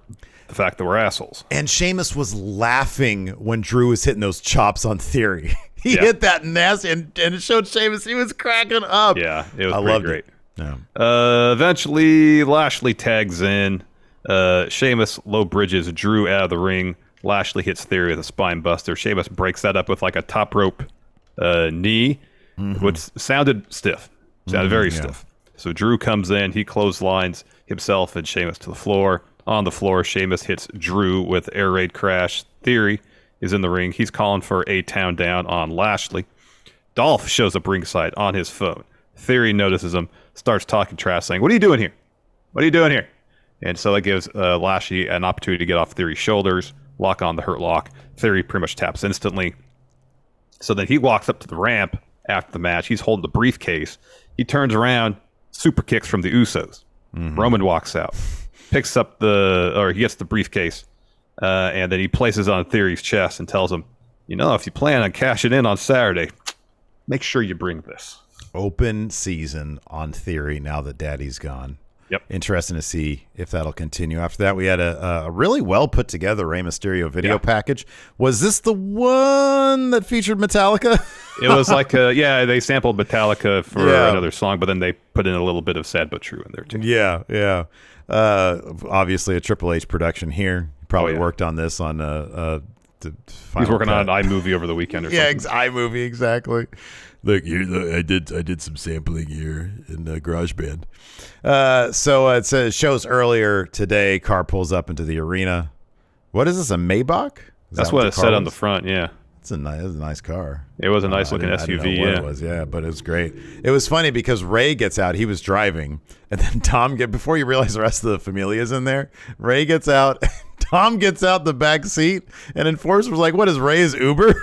fact that we're assholes. And Sheamus was laughing when Drew was hitting those chops on Theory. He hit that nasty, and it showed Sheamus. He was cracking up. Yeah, it was loved great. It. Yeah. Eventually, Lashley tags in. Sheamus low bridges Drew out of the ring. Lashley hits Theory with a spine buster. Sheamus breaks that up with like a top rope knee, which sounded stiff. Sounded very stiff. So Drew comes in. He clotheslines himself and Sheamus to the floor. On the floor, Sheamus hits Drew with air raid crash. Theory is in the ring. He's calling for a town down on Lashley. Dolph shows up ringside on his phone. Theory notices him, starts talking trash, saying, "What are you doing here? What are you doing here?" And so that gives Lashley an opportunity to get off Theory's shoulders, lock on the Hurt Lock. Theory pretty much taps instantly. So then he walks up to the ramp after the match. He's holding the briefcase. He turns around, super kicks from the Usos. Roman walks out, picks up he gets the briefcase, and then he places it on Theory's chest and tells him, if you plan on cashing in on Saturday, make sure you bring this. Open season on Theory now that Daddy's gone. Yep. Interesting to see if that'll continue. After that, we had a really well put together Rey Mysterio video package. Was this the one that featured Metallica? It was like, they sampled Metallica for another song, but then they put in a little bit of Sad But True in there too. Yeah. Obviously a Triple H production here. Probably worked on this on he's working on an iMovie over the weekend or something. Yeah, iMovie, exactly. Look, I did some sampling here in GarageBand. So it says shows earlier today. Car pulls up into the arena. What is this? A Maybach? That's what it said on the front. Yeah, it's a nice car. It was a nice looking SUV. I didn't know what it was, but it was great. It was funny because Ray gets out. He was driving, and then before you realize the rest of the Familia's in there, Ray gets out. Tom gets out the back seat, and Enforcer was like, "What is Ray's Uber?"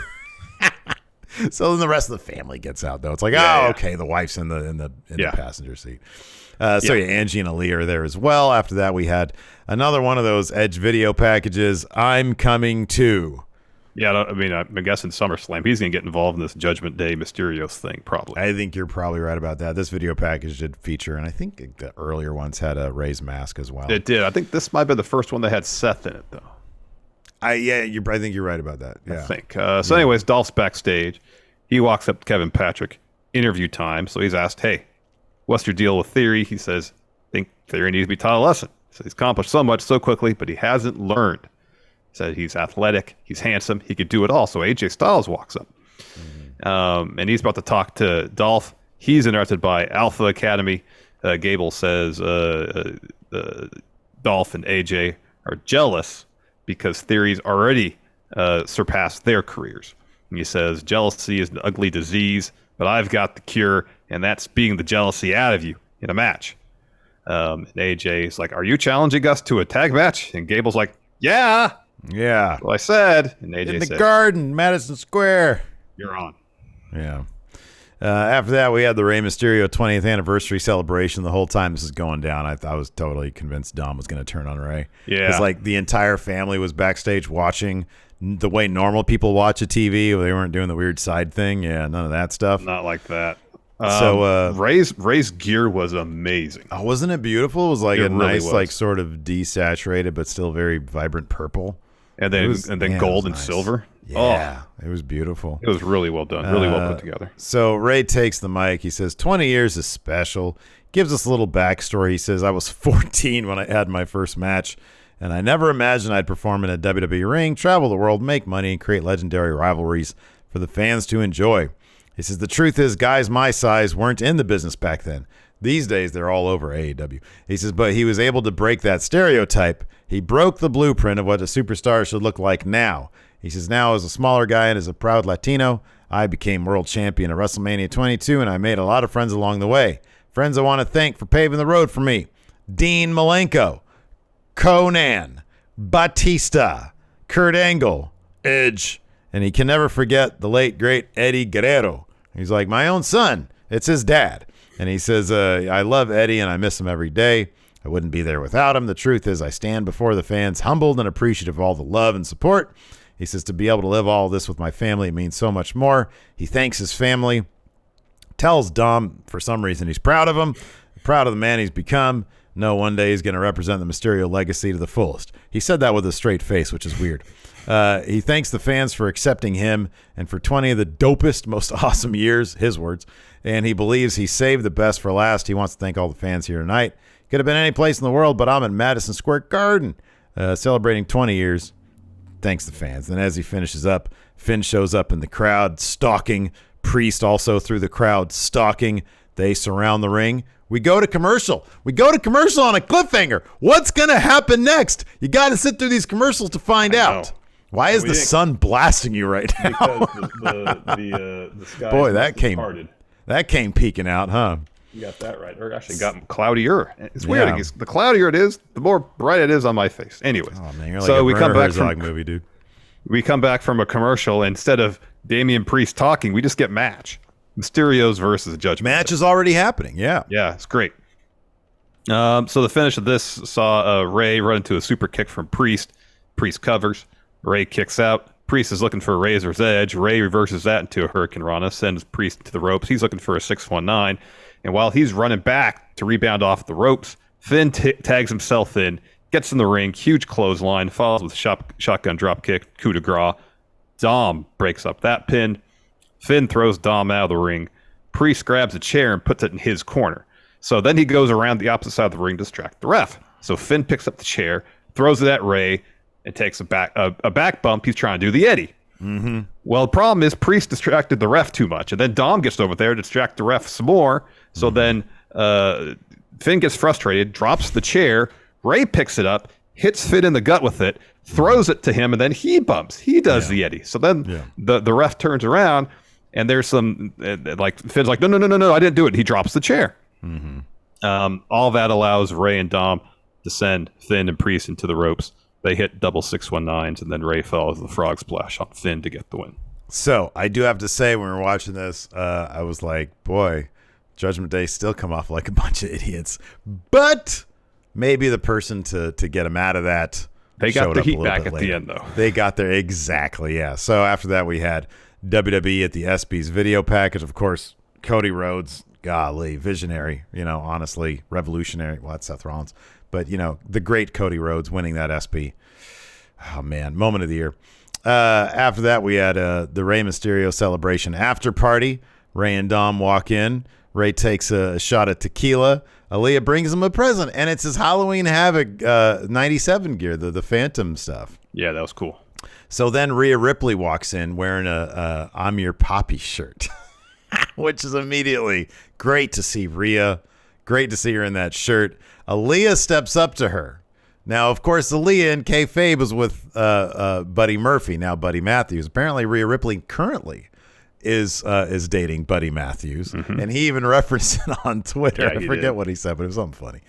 So then the rest of the family gets out, though. It's like, okay, the wife's in the passenger seat. Angie and Ali are there as well. After that, we had another one of those Edge video packages. I'm coming too. Yeah, I'm guessing SummerSlam. He's going to get involved in this Judgment Day Mysterios thing, probably. I think you're probably right about that. This video package did feature, and I think the earlier ones had a Ray's mask as well. It did. I think this might be the first one that had Seth in it, though. I think you're right about that. Yeah. I think. Anyways, Dolph's backstage. He walks up to Kevin Patrick. Interview time. So he's asked, "Hey, what's your deal with Theory?" He says, "I think Theory needs to be taught a lesson." So he's accomplished so much so quickly, but he hasn't learned. He said he's athletic, he's handsome, he could do it all. So AJ Styles walks up. And he's about to talk to Dolph. He's interrupted by Alpha Academy. Gable says Dolph and AJ are jealous because Theory's already surpassed their careers. And he says, "Jealousy is an ugly disease, but I've got the cure, and that's beating the jealousy out of you in a match." And AJ is like, "Are you challenging us to a tag match?" And Gable's like, "Yeah. Well, I said." And AJ in the said, Garden, Madison Square. "You're on." Yeah. After that, we had the Rey Mysterio 20th anniversary celebration. The whole time this is going down, I was totally convinced Dom was going to turn on Rey. Yeah. Because the entire family was backstage watching the way normal people watch a TV. They weren't doing the weird side thing. Yeah, none of that stuff. Not like that. So Ray's gear was amazing. Oh, wasn't it beautiful? It was like It a really nice, was. sort of desaturated but still very vibrant purple. And then gold and nice. silver. Yeah, it was beautiful. It was really well done. Really well put together. So Ray takes the mic. He says, 20 years is special. Gives us a little backstory. He says, "I was 14 when I had my first match, and I never imagined I'd perform in a WWE ring, travel the world, make money, and create legendary rivalries for the fans to enjoy. He says, the truth is guys my size weren't in the business back then. These days, they're all over AEW. He says, but he was able to break that stereotype. He broke the blueprint of what a superstar should look like now. He says, now as a smaller guy and as a proud Latino, I became world champion at WrestleMania 22, and I made a lot of friends along the way. Friends I want to thank for paving the road for me. Dean Malenko, Conan, Batista, Kurt Angle, Edge, and he can never forget the late, great Eddie Guerrero. He's like, my own son. It's his dad. And he says, I love Eddie, and I miss him every day. I wouldn't be there without him. The truth is I stand before the fans humbled and appreciative of all the love and support. He says, to be able to live all this with my family, it means so much more. He thanks his family, tells Dom for some reason he's proud of him, proud of the man he's become. No, one day he's going to represent the Mysterio legacy to the fullest. He said that with a straight face, which is weird. He thanks the fans for accepting him and for 20 of the dopest, most awesome years, his words. And he believes he saved the best for last. He wants to thank all the fans here tonight. Could have been any place in the world, but I'm in Madison Square Garden celebrating 20 years. Thanks the fans. Then as he finishes up, Finn shows up in the crowd, stalking. Priest also through the crowd, stalking. They surround the ring. We go to commercial. We go to commercial on a cliffhanger. What's going to happen next? You got to sit through these commercials to find out. Why is the sun blasting you right now? Because the sky Boy, that came peeking out, huh? You got that right. Or actually got cloudier. It's weird. Yeah. The cloudier it is, the more bright it is on my face. Anyways, oh, man, you're like so we come back from movie, dude. We come back from a commercial. Instead of Damian Priest talking, we just get match. Mysterios versus Judgment. Match is already happening. Yeah. Yeah, it's great. So the finish of this saw Ray run into a super kick from Priest. Priest covers. Ray kicks out. Priest is looking for a Razor's Edge. Ray reverses that into a Hurricane Rana, sends Priest to the ropes. He's looking for a 619. And while he's running back to rebound off the ropes, Finn tags himself in, gets in the ring, huge clothesline, follows with shotgun drop kick, coup de grace. Dom breaks up that pin. Finn throws Dom out of the ring. Priest grabs a chair and puts it in his corner. So then he goes around the opposite side of the ring to distract the ref. So Finn picks up the chair, throws it at Ray, and takes a back bump. He's trying to do the Eddie. Mm-hmm. Well, the problem is Priest distracted the ref too much, and then Dom gets over there to distract the ref some more. So then Finn gets frustrated, drops the chair. Ray picks it up, hits Finn in the gut with it, throws it to him, and then he bumps. He does the Eddie. So then the ref turns around, and there's some like Finn's like, no, I didn't do it. He drops the chair. Mm-hmm. All that allows Ray and Dom to send Finn and Priest into the ropes. They hit double 619s, and then Ray follows the frog splash on Finn to get the win. So I do have to say, when we were watching this, I was like, boy, Judgment Day still come off like a bunch of idiots. But maybe the person to get them out of that. They got the heat back at the end, though. They got there. Exactly, yeah. So after that, we had WWE at the ESPYs video package. Of course, Cody Rhodes, golly, visionary, honestly, revolutionary. Well, that's Seth Rollins. But, the great Cody Rhodes winning that ESPY. Oh, man, moment of the year. After that, we had the Rey Mysterio celebration after party. Ray and Dom walk in. Ray takes a shot at tequila. Aaliyah brings him a present, and it's his Halloween Havoc 97 gear, the Phantom stuff. Yeah, that was cool. So then Rhea Ripley walks in wearing a I'm Your Poppy shirt, which is immediately great to see Rhea. Great to see her in that shirt. Aaliyah steps up to her. Now, of course, Aaliyah in kayfabe was with Buddy Murphy, now Buddy Matthews. Apparently, Rhea Ripley currently is dating Buddy Matthews, and he even referenced it on Twitter. I forget what he said, but it was something funny.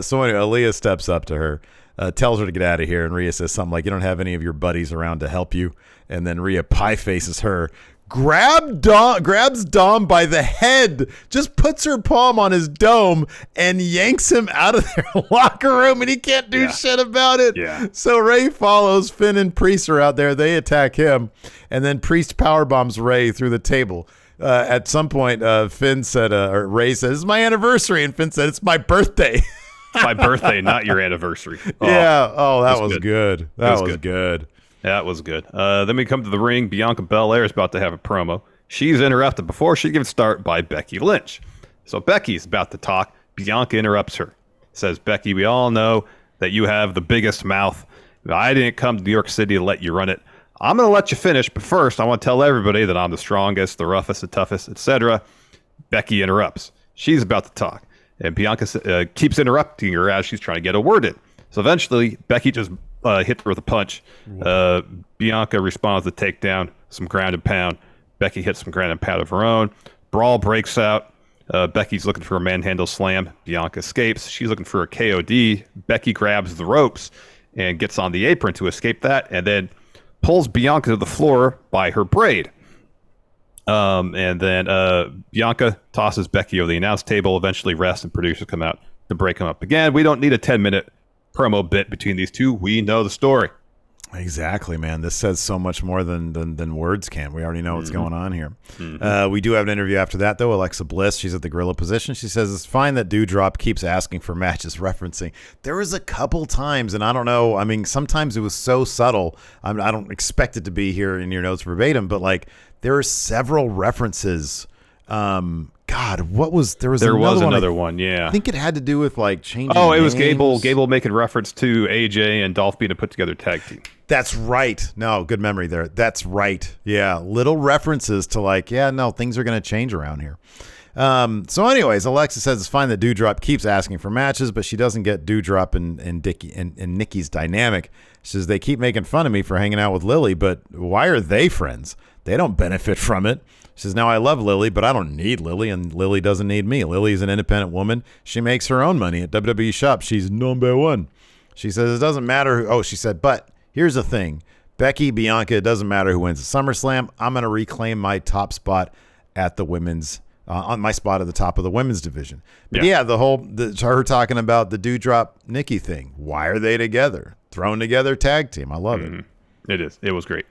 So anyway, Aaliyah steps up to her, tells her to get out of here, and Rhea says something like, you don't have any of your buddies around to help you. And then Rhea pie faces her, grabs Dom by the head, just puts her palm on his dome and yanks him out of their locker room, and he can't do shit about it. Yeah. So Ray follows. Finn and Priest are out there. They attack him, and then Priest powerbombs Ray through the table. At some point, Finn said, or Ray said, "It's my anniversary," and Finn said, "It's my birthday." It's my birthday, not your anniversary. Yeah. Oh, that was good. That was good. That was good. Then we come to the ring. Bianca Belair is about to have a promo. She's interrupted before she can start by Becky Lynch. So Becky's about to talk. Bianca interrupts her. Says, Becky, we all know that you have the biggest mouth. I didn't come to New York City to let you run it. I'm going to let you finish, but first I want to tell everybody that I'm the strongest, the roughest, the toughest, etc. Becky interrupts. She's about to talk, and Bianca keeps interrupting her as she's trying to get a word in. So eventually, Becky just hit her with a punch. Bianca responds to takedown, some ground and pound. Becky hits some ground and pound of her own. Brawl breaks out. Becky's looking for a manhandle slam. Bianca escapes. She's looking for a KOD. Becky grabs the ropes and gets on the apron to escape that, and then pulls Bianca to the floor by her braid. And then Bianca tosses Becky over the announce table. Eventually, Rest and producers come out to break them up. Again, we don't need a 10-minute promo bit between these two. We know the story. Exactly, man. This says so much more than words can. We already know what's going on here. We do have an interview after that, though. Alexa Bliss, she's at the gorilla position. She says it's fine that Doudrop keeps asking for matches, referencing. There was a couple times, and I don't know. I mean, sometimes it was so subtle. I don't expect it to be here in your notes verbatim, but like there are several references. God, what was there was another one. Yeah, I think it had to do with like changing. Oh, it names. was Gable making reference to AJ and Dolph being a put together tag team. That's right. No, good memory there. That's right. Yeah, little references to like, yeah, no, things are going to change around here. So, anyways, Alexa says it's fine that Doudrop keeps asking for matches, but she doesn't get Doudrop and Nikki's dynamic. She says they keep making fun of me for hanging out with Lily, but why are they friends? They don't benefit from it. She says, now I love Lily, but I don't need Lily, and Lily doesn't need me. Lily is an independent woman. She makes her own money at WWE Shop. She's number one. She says it doesn't matter. She said, but here's the thing. Becky, Bianca, it doesn't matter who wins the SummerSlam. I'm going to reclaim my top spot at the women's, on my spot at the top of the women's division. But yeah, her talking about the Doudrop Nikki thing. Why are they together? Thrown together tag team. I love it. It is. It was great.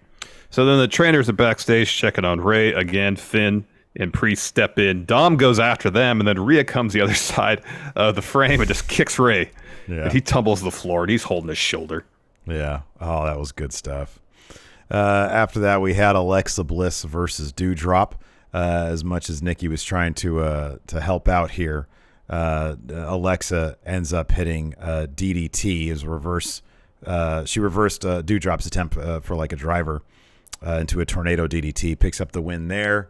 So then the trainers are backstage checking on Ray. Again, Finn and Priest step in. Dom goes after them, and then Rhea comes the other side of the frame and just kicks Ray. Yeah. And he tumbles to the floor, and he's holding his shoulder. Yeah. Oh, that was good stuff. After that, we had Alexa Bliss versus Doudrop. As much as Nikki was trying to help out here, Alexa ends up hitting DDT as reverse. She reversed Doudrop's attempt for like a driver into a tornado DDT, picks up the win there.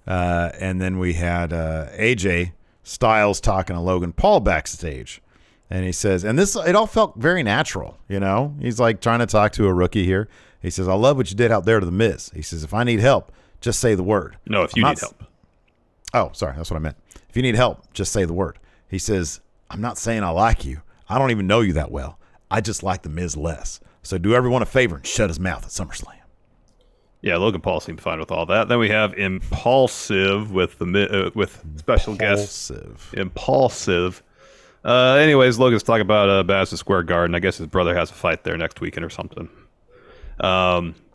And then we had AJ Styles talking to Logan Paul backstage. And he says, and it all felt very natural, you know? He's like trying to talk to a rookie here. He says, I love what you did out there to The Miz. He says, if I need help, just say the word. No, if you need help. Oh, sorry. That's what I meant. If you need help, just say the word. He says, I'm not saying I like you. I don't even know you that well. I just like The Miz less. So do everyone a favor and shut his mouth at SummerSlam. Yeah, Logan Paul seemed fine with all that. Then we have Impulsive with special guest. Impulsive. Anyways, Logan's talking about Madison Square Garden. I guess his brother has a fight there next weekend or something.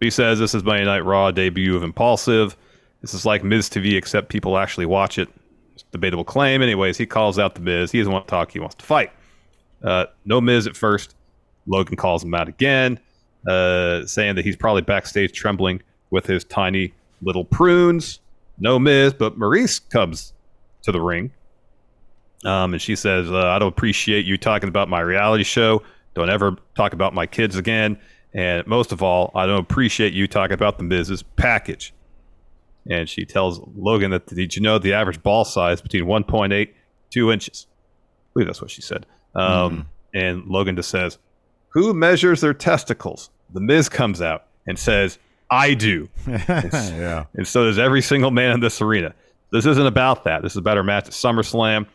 He says this is Monday Night Raw debut of Impulsive. This is like Miz TV, except people actually watch it. It's a debatable claim. Anyways, he calls out the Miz. He doesn't want to talk. He wants to fight. No Miz at first. Logan calls him out again, saying that he's probably backstage trembling with his tiny little prunes. No Miz, but Maurice comes to the ring. And she says, I don't appreciate you talking about my reality show. Don't ever talk about my kids again. And most of all, I don't appreciate you talking about the Miz's package. And she tells Logan that, did you know the average ball size between 1.8, 2 inches? I believe that's what she said. And Logan just says, who measures their testicles? The Miz comes out and says, I do. Yeah. And so does every single man in this arena. This isn't about that. This is about our match at SummerSlam.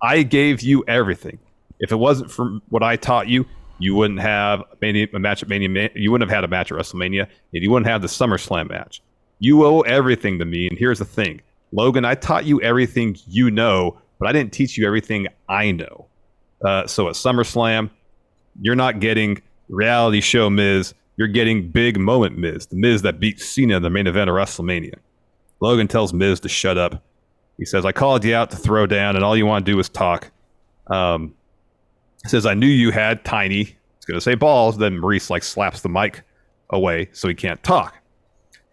I gave you everything. If it wasn't for what I taught you, you wouldn't have a match at Mania. You wouldn't have had a match at WrestleMania, and you wouldn't have the SummerSlam match. You owe everything to me. And here's the thing, Logan, I taught you everything you know, but I didn't teach you everything I know. So at SummerSlam, you're not getting reality show Miz. You're getting big moment Miz, the Miz that beat Cena in the main event of WrestleMania. Logan tells Miz to shut up. He says, I called you out to throw down, and all you want to do is talk. He says, I knew you had tiny, it's going to say balls. Then Maurice slaps the mic away so he can't talk.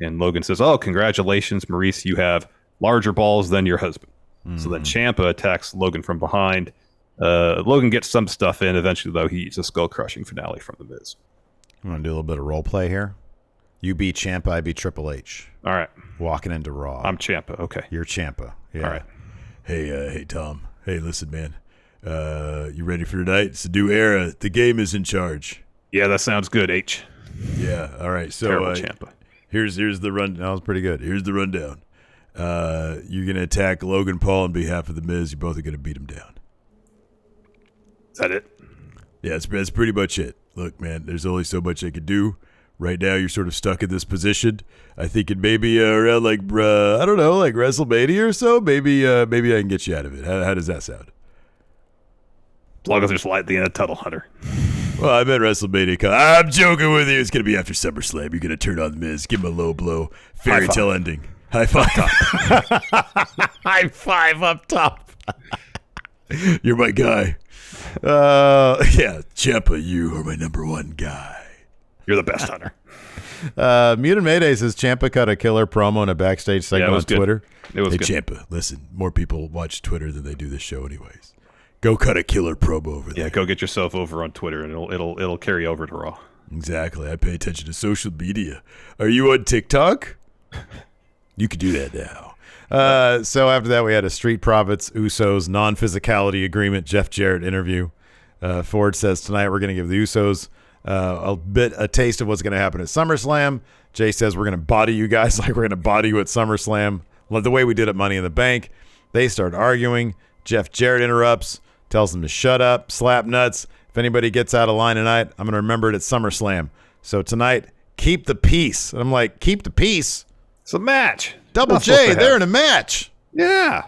And Logan says, oh, congratulations, Maurice. You have larger balls than your husband. So then Ciampa attacks Logan from behind. Logan gets some stuff in. Eventually, though, he eats a skull-crushing finale from The Miz. You want to do a little bit of role play here? You be Ciampa, I be Triple H. All right. Walking into Raw. I'm Ciampa. Okay. You're Ciampa. Yeah. All right. Hey, Tom. Hey, listen, man. You ready for tonight? It's a new era. The game is in charge. Yeah, that sounds good, H. Yeah. All right. So Terrible Ciampa. here's the run. That was pretty good. Here's the rundown. You're gonna attack Logan Paul on behalf of the Miz. You're both gonna beat him down. Is that it? Yeah, that's pretty much it. Look, man, there's only so much I can do. Right now, you're sort of stuck in this position. I think it maybe around like I don't know, like WrestleMania or so. Maybe I can get you out of it. How does that sound? As long as there's light at the end of Tunnel Hunter. Well, I meant WrestleMania. I'm joking with you. It's gonna be after SummerSlam. You're gonna turn on the Miz, give him a low blow, fairy tale ending. High five. High five up top. You're my guy. Yeah, Ciampa, you are my number one guy. You're the best Hunter. Mutant Mayday says Ciampa cut a killer promo in a backstage segment on Twitter. It was Hey, good. Ciampa, listen, more people watch Twitter than they do this show anyways. Go cut a killer promo over there. Yeah, go get yourself over on Twitter, and it'll carry over to Raw. Exactly. I pay attention to social media. Are you on TikTok? You can do that now. So after that, we had a Street Profits Usos non-physicality agreement Jeff Jarrett interview. Ford says tonight we're going to give the Usos a taste of what's going to happen at SummerSlam. Jay says we're going to body you guys like we're going to body you at SummerSlam, like the way we did at Money in the Bank. They start arguing. Jeff Jarrett interrupts, tells them to shut up, slap nuts. If anybody gets out of line tonight, I'm going to remember it at SummerSlam. So tonight, keep the peace. And I'm like, keep the peace? It's a match. Double J, they're in a match. Yeah.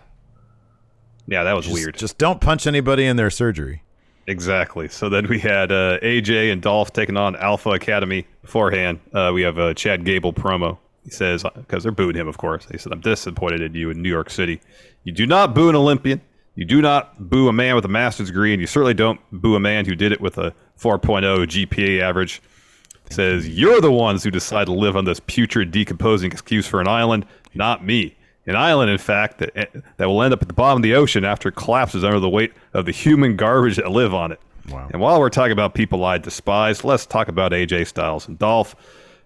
Yeah, that was weird. Just don't punch anybody in their surgery. Exactly. So then we had AJ and Dolph taking on Alpha Academy beforehand. We have a Chad Gable promo. He says, because they're booing him, of course. He said, I'm disappointed in you in New York City. You do not boo an Olympian. You do not boo a man with a master's degree, and you certainly don't boo a man who did it with a 4.0 GPA average. He says, you're the ones who decide to live on this putrid, decomposing excuse for an island, not me. An island, in fact, that will end up at the bottom of the ocean after it collapses under the weight of the human garbage that live on it. Wow. And while we're talking about people I despise, let's talk about AJ Styles and Dolph.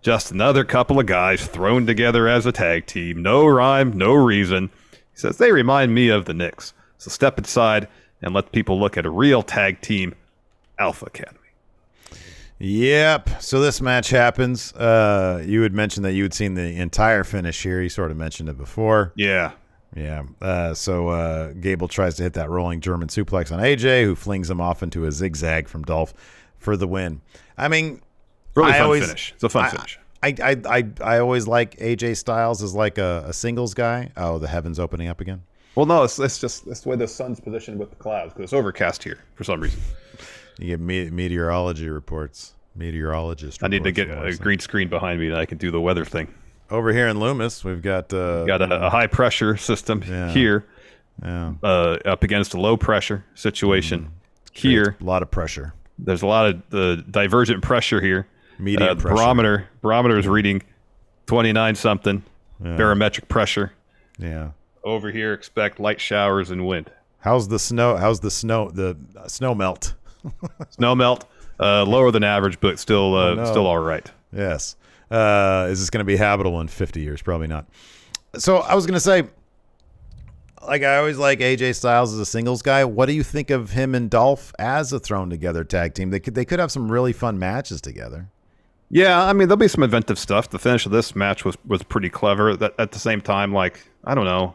Just another couple of guys thrown together as a tag team. No rhyme, no reason. He says, they remind me of the Knicks. So step inside and let people look at a real tag team, Alpha Academy. Yep. So this match happens. You had mentioned that you had seen the entire finish here. You sort of mentioned it before. Yeah. Yeah. So Gable tries to hit that rolling German suplex on AJ, who flings him off into a zigzag from Dolph for the win. I mean, Really fun finish. It's a fun finish. I always like AJ Styles as like a singles guy. Oh, the heavens opening up again. Well, no, it's just the way the sun's positioned with the clouds because it's overcast here for some reason. You get meteorology reports. Meteorologist. I need to get a green screen behind me that I can do the weather thing. Over here in Loomis, we've got a high pressure system here, up against a low pressure situation here. A lot of pressure. There's a lot of divergent pressure here. Medium pressure. Barometer is reading 29 something. Barometric pressure. Yeah. Over here, expect light showers and wind. How's the snow? The snow melt? Snow melt, lower than average, but still all right. Yes. Is this going to be habitable in 50 years? Probably not. So I was going to say, like, I always like AJ Styles as a singles guy. What do you think of him and Dolph as a thrown together tag team? They could have some really fun matches together. Yeah, I mean, there'll be some inventive stuff. The finish of this match was pretty clever. That at the same time, like, I don't know,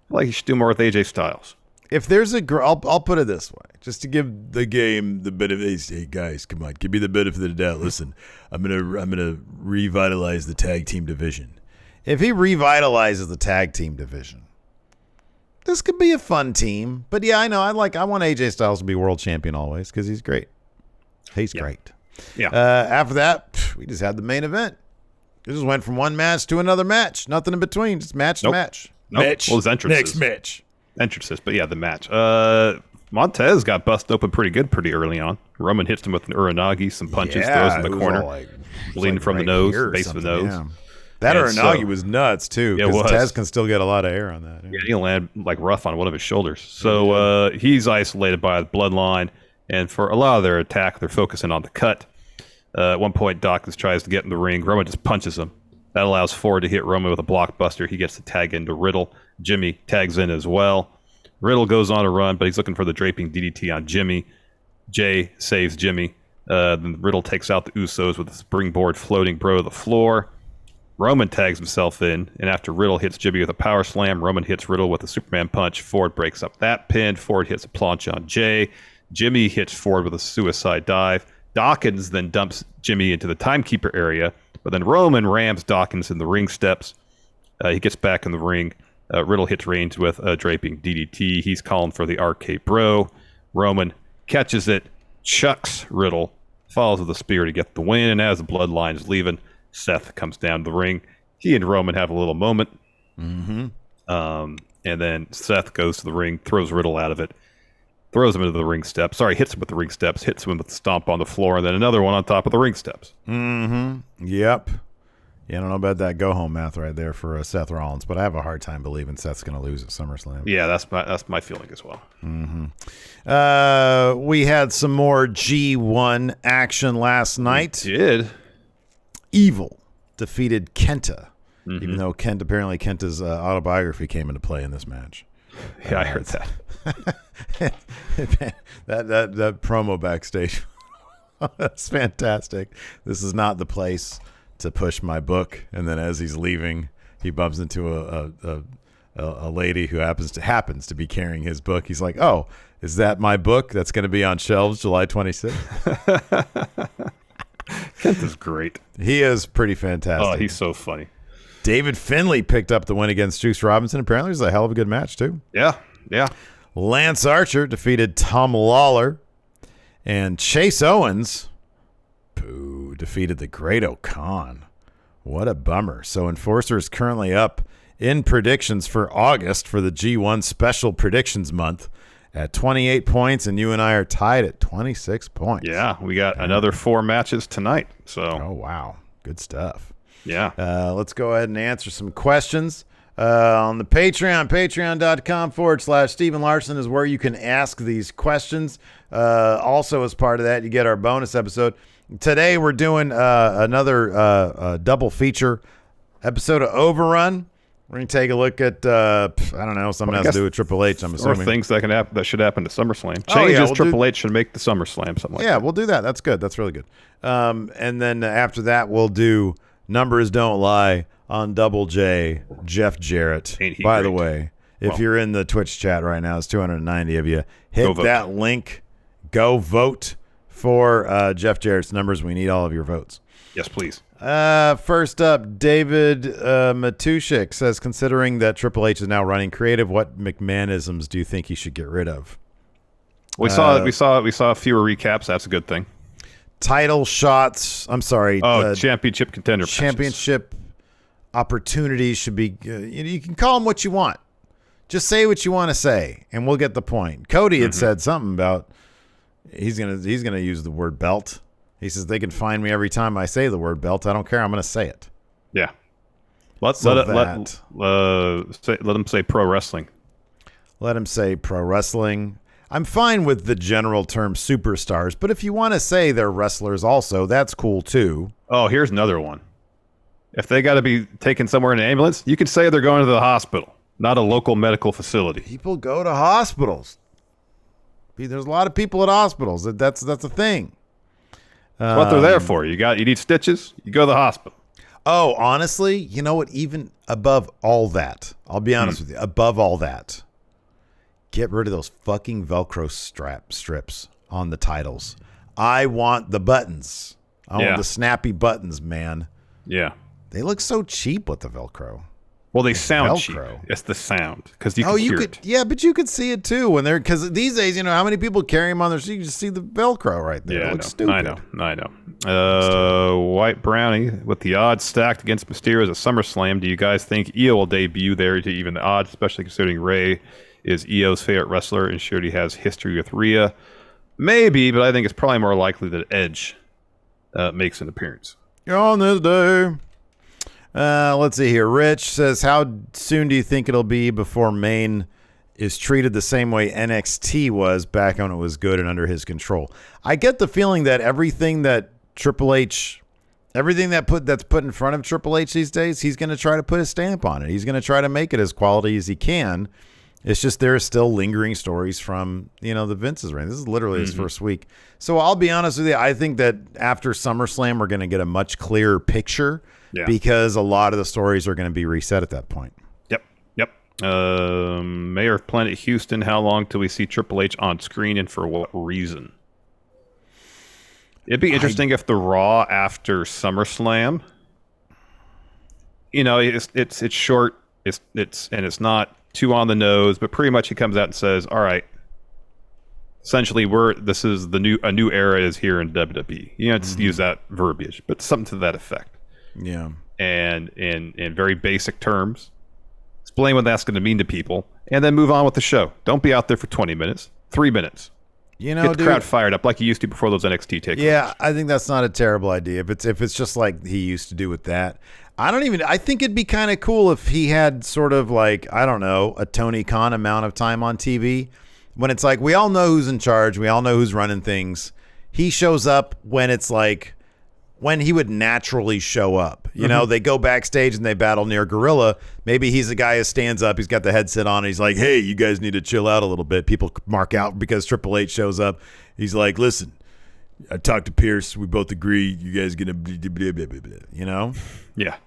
like you should do more with AJ Styles. If there's I'll put it this way, just to give the game the bit of, hey guys, come on, give me the benefit of the doubt. Listen, I'm gonna revitalize the tag team division. If he revitalizes the tag team division, this could be a fun team. But yeah, I know I want AJ Styles to be world champion always because he's great. He's great. Yeah. After that, we just had the main event. It just went from one match to another match. Nothing in between. Just match to match. Nope. Match. Well, his entrances. Next match. Entrances, but yeah, the match. Montez got busted open pretty early on. Roman hits him with an Uranagi, some punches, throws in the corner, bleeding from the nose, base of the nose. Yeah. That Uranagi was nuts too. Yeah, because Tez can still get a lot of air on that. Yeah, he'll land like rough on one of his shoulders. So he's isolated by the bloodline, and for a lot of their attack, they're focusing on the cut. At one point, Dawkins tries to get in the ring. Roman just punches him. That allows Ford to hit Roman with a blockbuster. He gets to tag into Riddle. Jimmy tags in as well. Riddle goes on a run, but he's looking for the draping DDT on Jimmy. Jay saves Jimmy. Then Riddle takes out the Usos with a springboard floating bro to the floor. Roman tags himself in, and after Riddle hits Jimmy with a power slam, Roman hits Riddle with a Superman punch. Ford breaks up that pin. Ford hits a planche on Jay. Jimmy hits Ford with a suicide dive. Dawkins then dumps Jimmy into the timekeeper area, but then Roman rams Dawkins in the ring steps. He gets back in the ring. Riddle hits Reigns with a draping DDT. He's calling for the RK Bro. Roman catches it, chucks Riddle, follows with a spear to get the win, and as the bloodline is leaving, Seth comes down to the ring. He and Roman have a little moment. And then Seth goes to the ring, throws Riddle out of it, throws him into the ring steps. Sorry, hits him with the ring steps, hits him with the stomp on the floor, and then another one on top of the ring steps. Yep. Yeah, I don't know about that go-home math right there for Seth Rollins, but I have a hard time believing Seth's going to lose at SummerSlam. Yeah, that's my feeling as well. We had some more G1 action last night. We did. Evil defeated Kenta, even though apparently Kenta's autobiography came into play in this match. Yeah, I heard that. that promo backstage, that's fantastic. This is not the place to push my book. And then as he's leaving, he bumps into a lady who happens to be carrying his book. He's like, "Oh, is that my book that's going to be on shelves July 26th?" Kenta's great. He is pretty fantastic. Oh, he's so funny. David Finlay picked up the win against Juice Robinson. Apparently, it was a hell of a good match too. Yeah. Lance Archer defeated Tom Lawler, and Chase Owens defeated the Great O'Khan. What a bummer. So Enforcer is currently up in predictions for August for the G1 Special Predictions Month at 28 points, and you and I are tied at 26 points. Yeah, we got another 4 matches tonight. So. Oh, wow. Good stuff. Yeah. Let's go ahead and answer some questions. On the Patreon, patreon.com/Stephen Larson is where you can ask these questions. Also, as part of that, you get our bonus episode. Today, we're doing another double feature episode of Overrun. We're going to take a look at, I don't know, something has to do with Triple H, I'm assuming. Or things that can happen that should happen to SummerSlam. Changes Triple H should make the SummerSlam, something like that. Yeah, we'll do that. That's good. That's really good. And then after that, we'll do Numbers Don't Lie on Double J, Jeff Jarrett. By the way, if you're in the Twitch chat right now, it's 290 of you. Hit that link. Go vote for Jeff Jarrett's numbers. We need all of your votes. Yes, please. First up, David Matushik says, considering that Triple H is now running creative, what McMahonisms do you think he should get rid of? We saw fewer recaps. That's a good thing. Title shots. I'm sorry. Championship contender. Championship opportunities should be. You can call them what you want. Just say what you want to say, and we'll get the point. Cody had said something about he's gonna use the word belt. He says they can find me every time I say the word belt. I don't care. I'm going to say it. Yeah. Let him say pro wrestling. Let him say pro wrestling. I'm fine with the general term superstars, but if you want to say they're wrestlers also, that's cool too. Oh, here's another one. If they got to be taken somewhere in an ambulance, you can say they're going to the hospital, not a local medical facility. People go to hospitals. There's a lot of people at hospitals. That's a thing. That's what they're there for. You need stitches, you go to the hospital. Oh, honestly, you know what? Even above all that, I'll be honest with you. Above all that, get rid of those fucking Velcro strips on the titles. I want the buttons. I want the snappy buttons, man. Yeah. They look so cheap with the Velcro. Well, they sound Velcro. cheap. It's the sound because you can hear it. Yeah, but you could see it too when they're because these days, you know how many people carry them on their. So you can just see the Velcro right there. Yeah, it looks stupid. I know. White Brownie with the odds stacked against Mysterio at SummerSlam. Do you guys think Io will debut there to even the odds, especially considering Ray is Io's favorite wrestler and sure he has history with Rhea? Maybe, but I think it's probably more likely that Edge makes an appearance. You're on this day. Let's see here. Rich says, how soon do you think it'll be before Maine is treated the same way NXT was back when it was good and under his control? I get the feeling that everything that Triple H, everything that's put in front of Triple H these days, he's going to try to put a stamp on it. He's going to try to make it as quality as he can. It's just there are still lingering stories from, the Vince's reign. This is literally his first week. So I'll be honest with you. I think that after SummerSlam, we're going to get a much clearer picture because a lot of the stories are going to be reset at that point. Yep. Mayor of Planet Houston, how long till we see Triple H on screen and for what reason? It'd be interesting if the Raw after SummerSlam, it's short, it's not too on the nose, but pretty much he comes out and says, all right, essentially this is a new era is here in WWE. Just use that verbiage, but something to that effect. Yeah. And in very basic terms, explain what that's going to mean to people, and then move on with the show. Don't be out there for 20 minutes, 3 minutes. Get the crowd fired up like you used to before those NXT takeovers. Yeah, I think that's not a terrible idea. If it's just like he used to do with that. I think it'd be kind of cool if he had sort of like, I don't know, a Tony Khan amount of time on TV when it's like, we all know who's in charge. We all know who's running things. He shows up when it's like, when he would naturally show up. They go backstage and they battle near Gorilla. Maybe he's the guy who stands up. He's got the headset on. And he's like, hey, you guys need to chill out a little bit. People mark out because Triple H shows up. He's like, listen, I talked to Pierce. We both agree. You guys going to blah, blah, blah, blah, Yeah.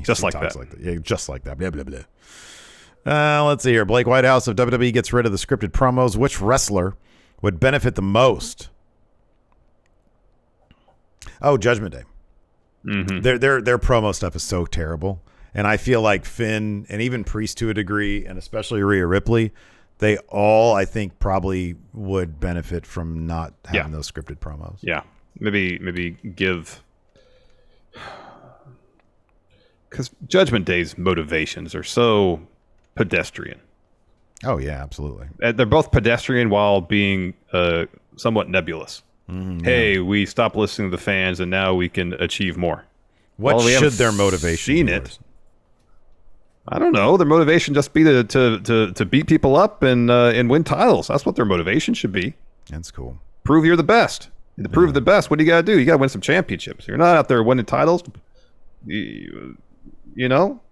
Just like that. Yeah, just like that. Blah, blah, blah. Let's see here. Blake Whitehouse of WWE gets rid of the scripted promos. Which wrestler would benefit the most? Oh, Judgment Day. Mm-hmm. Their promo stuff is so terrible. And I feel like Finn and even Priest to a degree, and especially Rhea Ripley, they all, I think, probably would benefit from not having those scripted promos. Yeah. Maybe give... Because Judgment Day's motivations are so pedestrian. Oh, yeah, absolutely. They're both pedestrian while being somewhat nebulous. Hey, we stopped listening to the fans, and now we can achieve more. What should their motivation be? Seen it. I don't know. Their motivation just be to beat people up and win titles. That's what their motivation should be. That's cool. Prove you're the best. To prove the best, what do you got to do? You got to win some championships. You're not out there winning titles.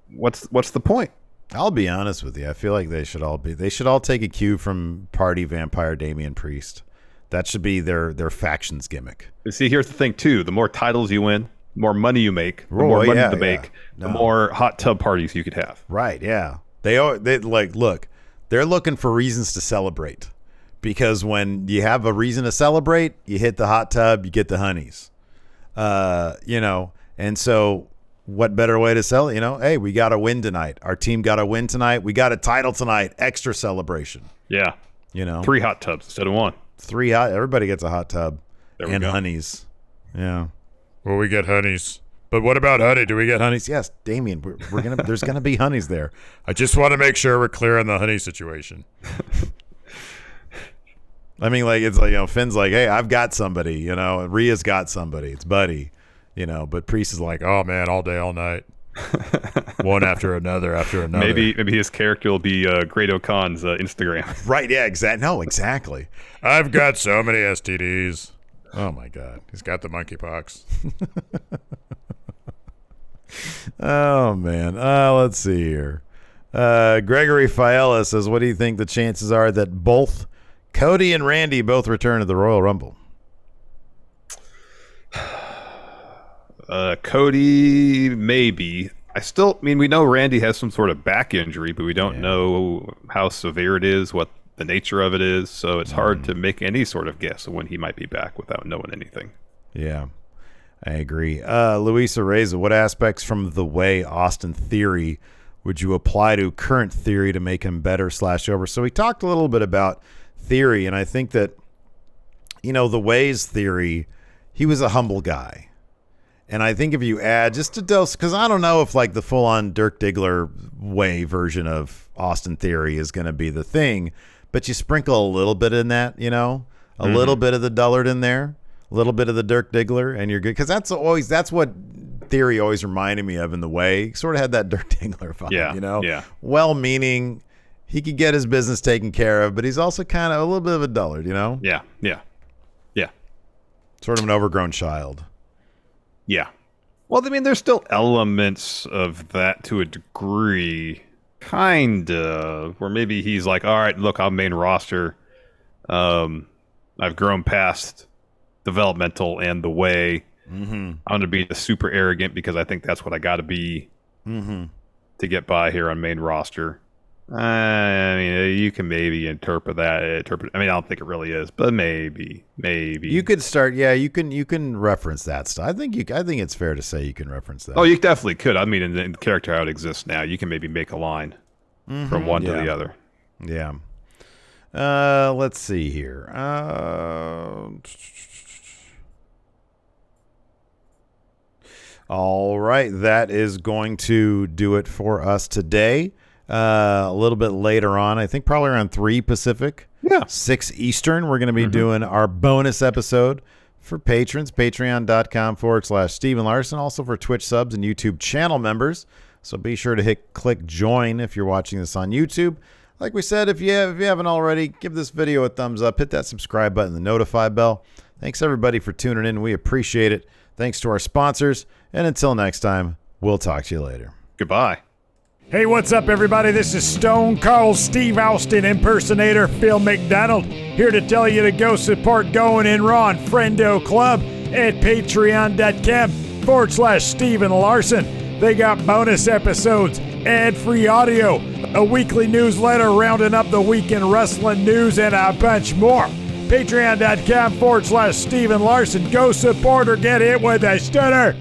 What's the point? I'll be honest with you. I feel like they should all take a cue from Party Vampire Damian Priest. That should be their factions gimmick. See, here's the thing too: the more titles you win, the more money you make, the more money to make, the more hot tub parties you could have. Right? Yeah. They look. They're looking for reasons to celebrate, because when you have a reason to celebrate, you hit the hot tub, you get the honeys. And so what better way to sell it? Hey, we got to win tonight. Our team got to win tonight. We got a title tonight. Extra celebration. Yeah. 3 hot tubs instead of 1. 3 hot. Everybody gets a hot tub and go. honeys. Yeah. Well, we get honeys. But what about honey? Do we get honeys? Yes, Damien. We're gonna. There's gonna be honeys there. I just want to make sure we're clear on the honey situation. I mean, like it's like Finn's like, hey, I've got somebody. Rhea's got somebody. It's Buddy. But Priest is like, oh man, all day, all night, one after another. Maybe his character will be Great O'Con's Instagram. Right? Yeah. Exactly. I've got so many STDs. Oh my God, he's got the monkeypox. Oh man. Let's see here. Gregory Fiella says, what do you think the chances are that both Cody and Randy both return to the Royal Rumble? Cody, maybe. We know Randy has some sort of back injury, but we don't know how severe it is, what the nature of it is. So it's hard to make any sort of guess of when he might be back without knowing anything. Yeah, I agree. Luisa Reza, what aspects from the way Austin Theory would you apply to current Theory to make him better / over? So we talked a little bit about Theory, and I think that, the Way's Theory, he was a humble guy. And I think if you add just a dose, because I don't know if like the full-on Dirk Diggler Way version of Austin Theory is going to be the thing, but you sprinkle a little bit in that, a little bit of the dullard in there, a little bit of the Dirk Diggler, and you're good. Because that's what Theory always reminded me of in the Way. He sort of had that Dirk Diggler vibe, Yeah. Well-meaning, he could get his business taken care of, but he's also kind of a little bit of a dullard, Yeah. Sort of an overgrown child. Yeah. Well, I mean, there's still elements of that to a degree, kind of, where maybe he's like, all right, look, I'm main roster. I've grown past developmental and the way. I'm going to be super arrogant because I think that's what I got to be to get by here on main roster. I mean, you can maybe interpret that. I mean, I don't think it really is, but maybe. You could start. Yeah, you can reference that stuff. I think it's fair to say you can reference that. Oh, you definitely could. I mean, in the character how it exists now, you can maybe make a line from one to the other. Yeah. Let's see here. All right, that is going to do it for us today. A little bit later on, I think probably around 3 Pacific, 6 Eastern, we're going to be doing our bonus episode for patrons, patreon.com/Steven Larson, also for Twitch subs and YouTube channel members. So be sure to click join if you're watching this on YouTube. Like we said, if you haven't already, give this video a thumbs up, hit that subscribe button, the notify bell. Thanks everybody for tuning in. We appreciate it. Thanks to our sponsors. And until next time, we'll talk to you later. Goodbye. Hey, what's up, everybody? This is Stone Cold Steve Austin impersonator Phil McDonald, here to tell you to go support Going In Raw and Friendo Club at patreon.com/Steven Larson. They got bonus episodes, ad-free audio, a weekly newsletter rounding up the weekend wrestling news, and a bunch more. Patreon.com/Steven Larson. Go support or get hit with a stunner.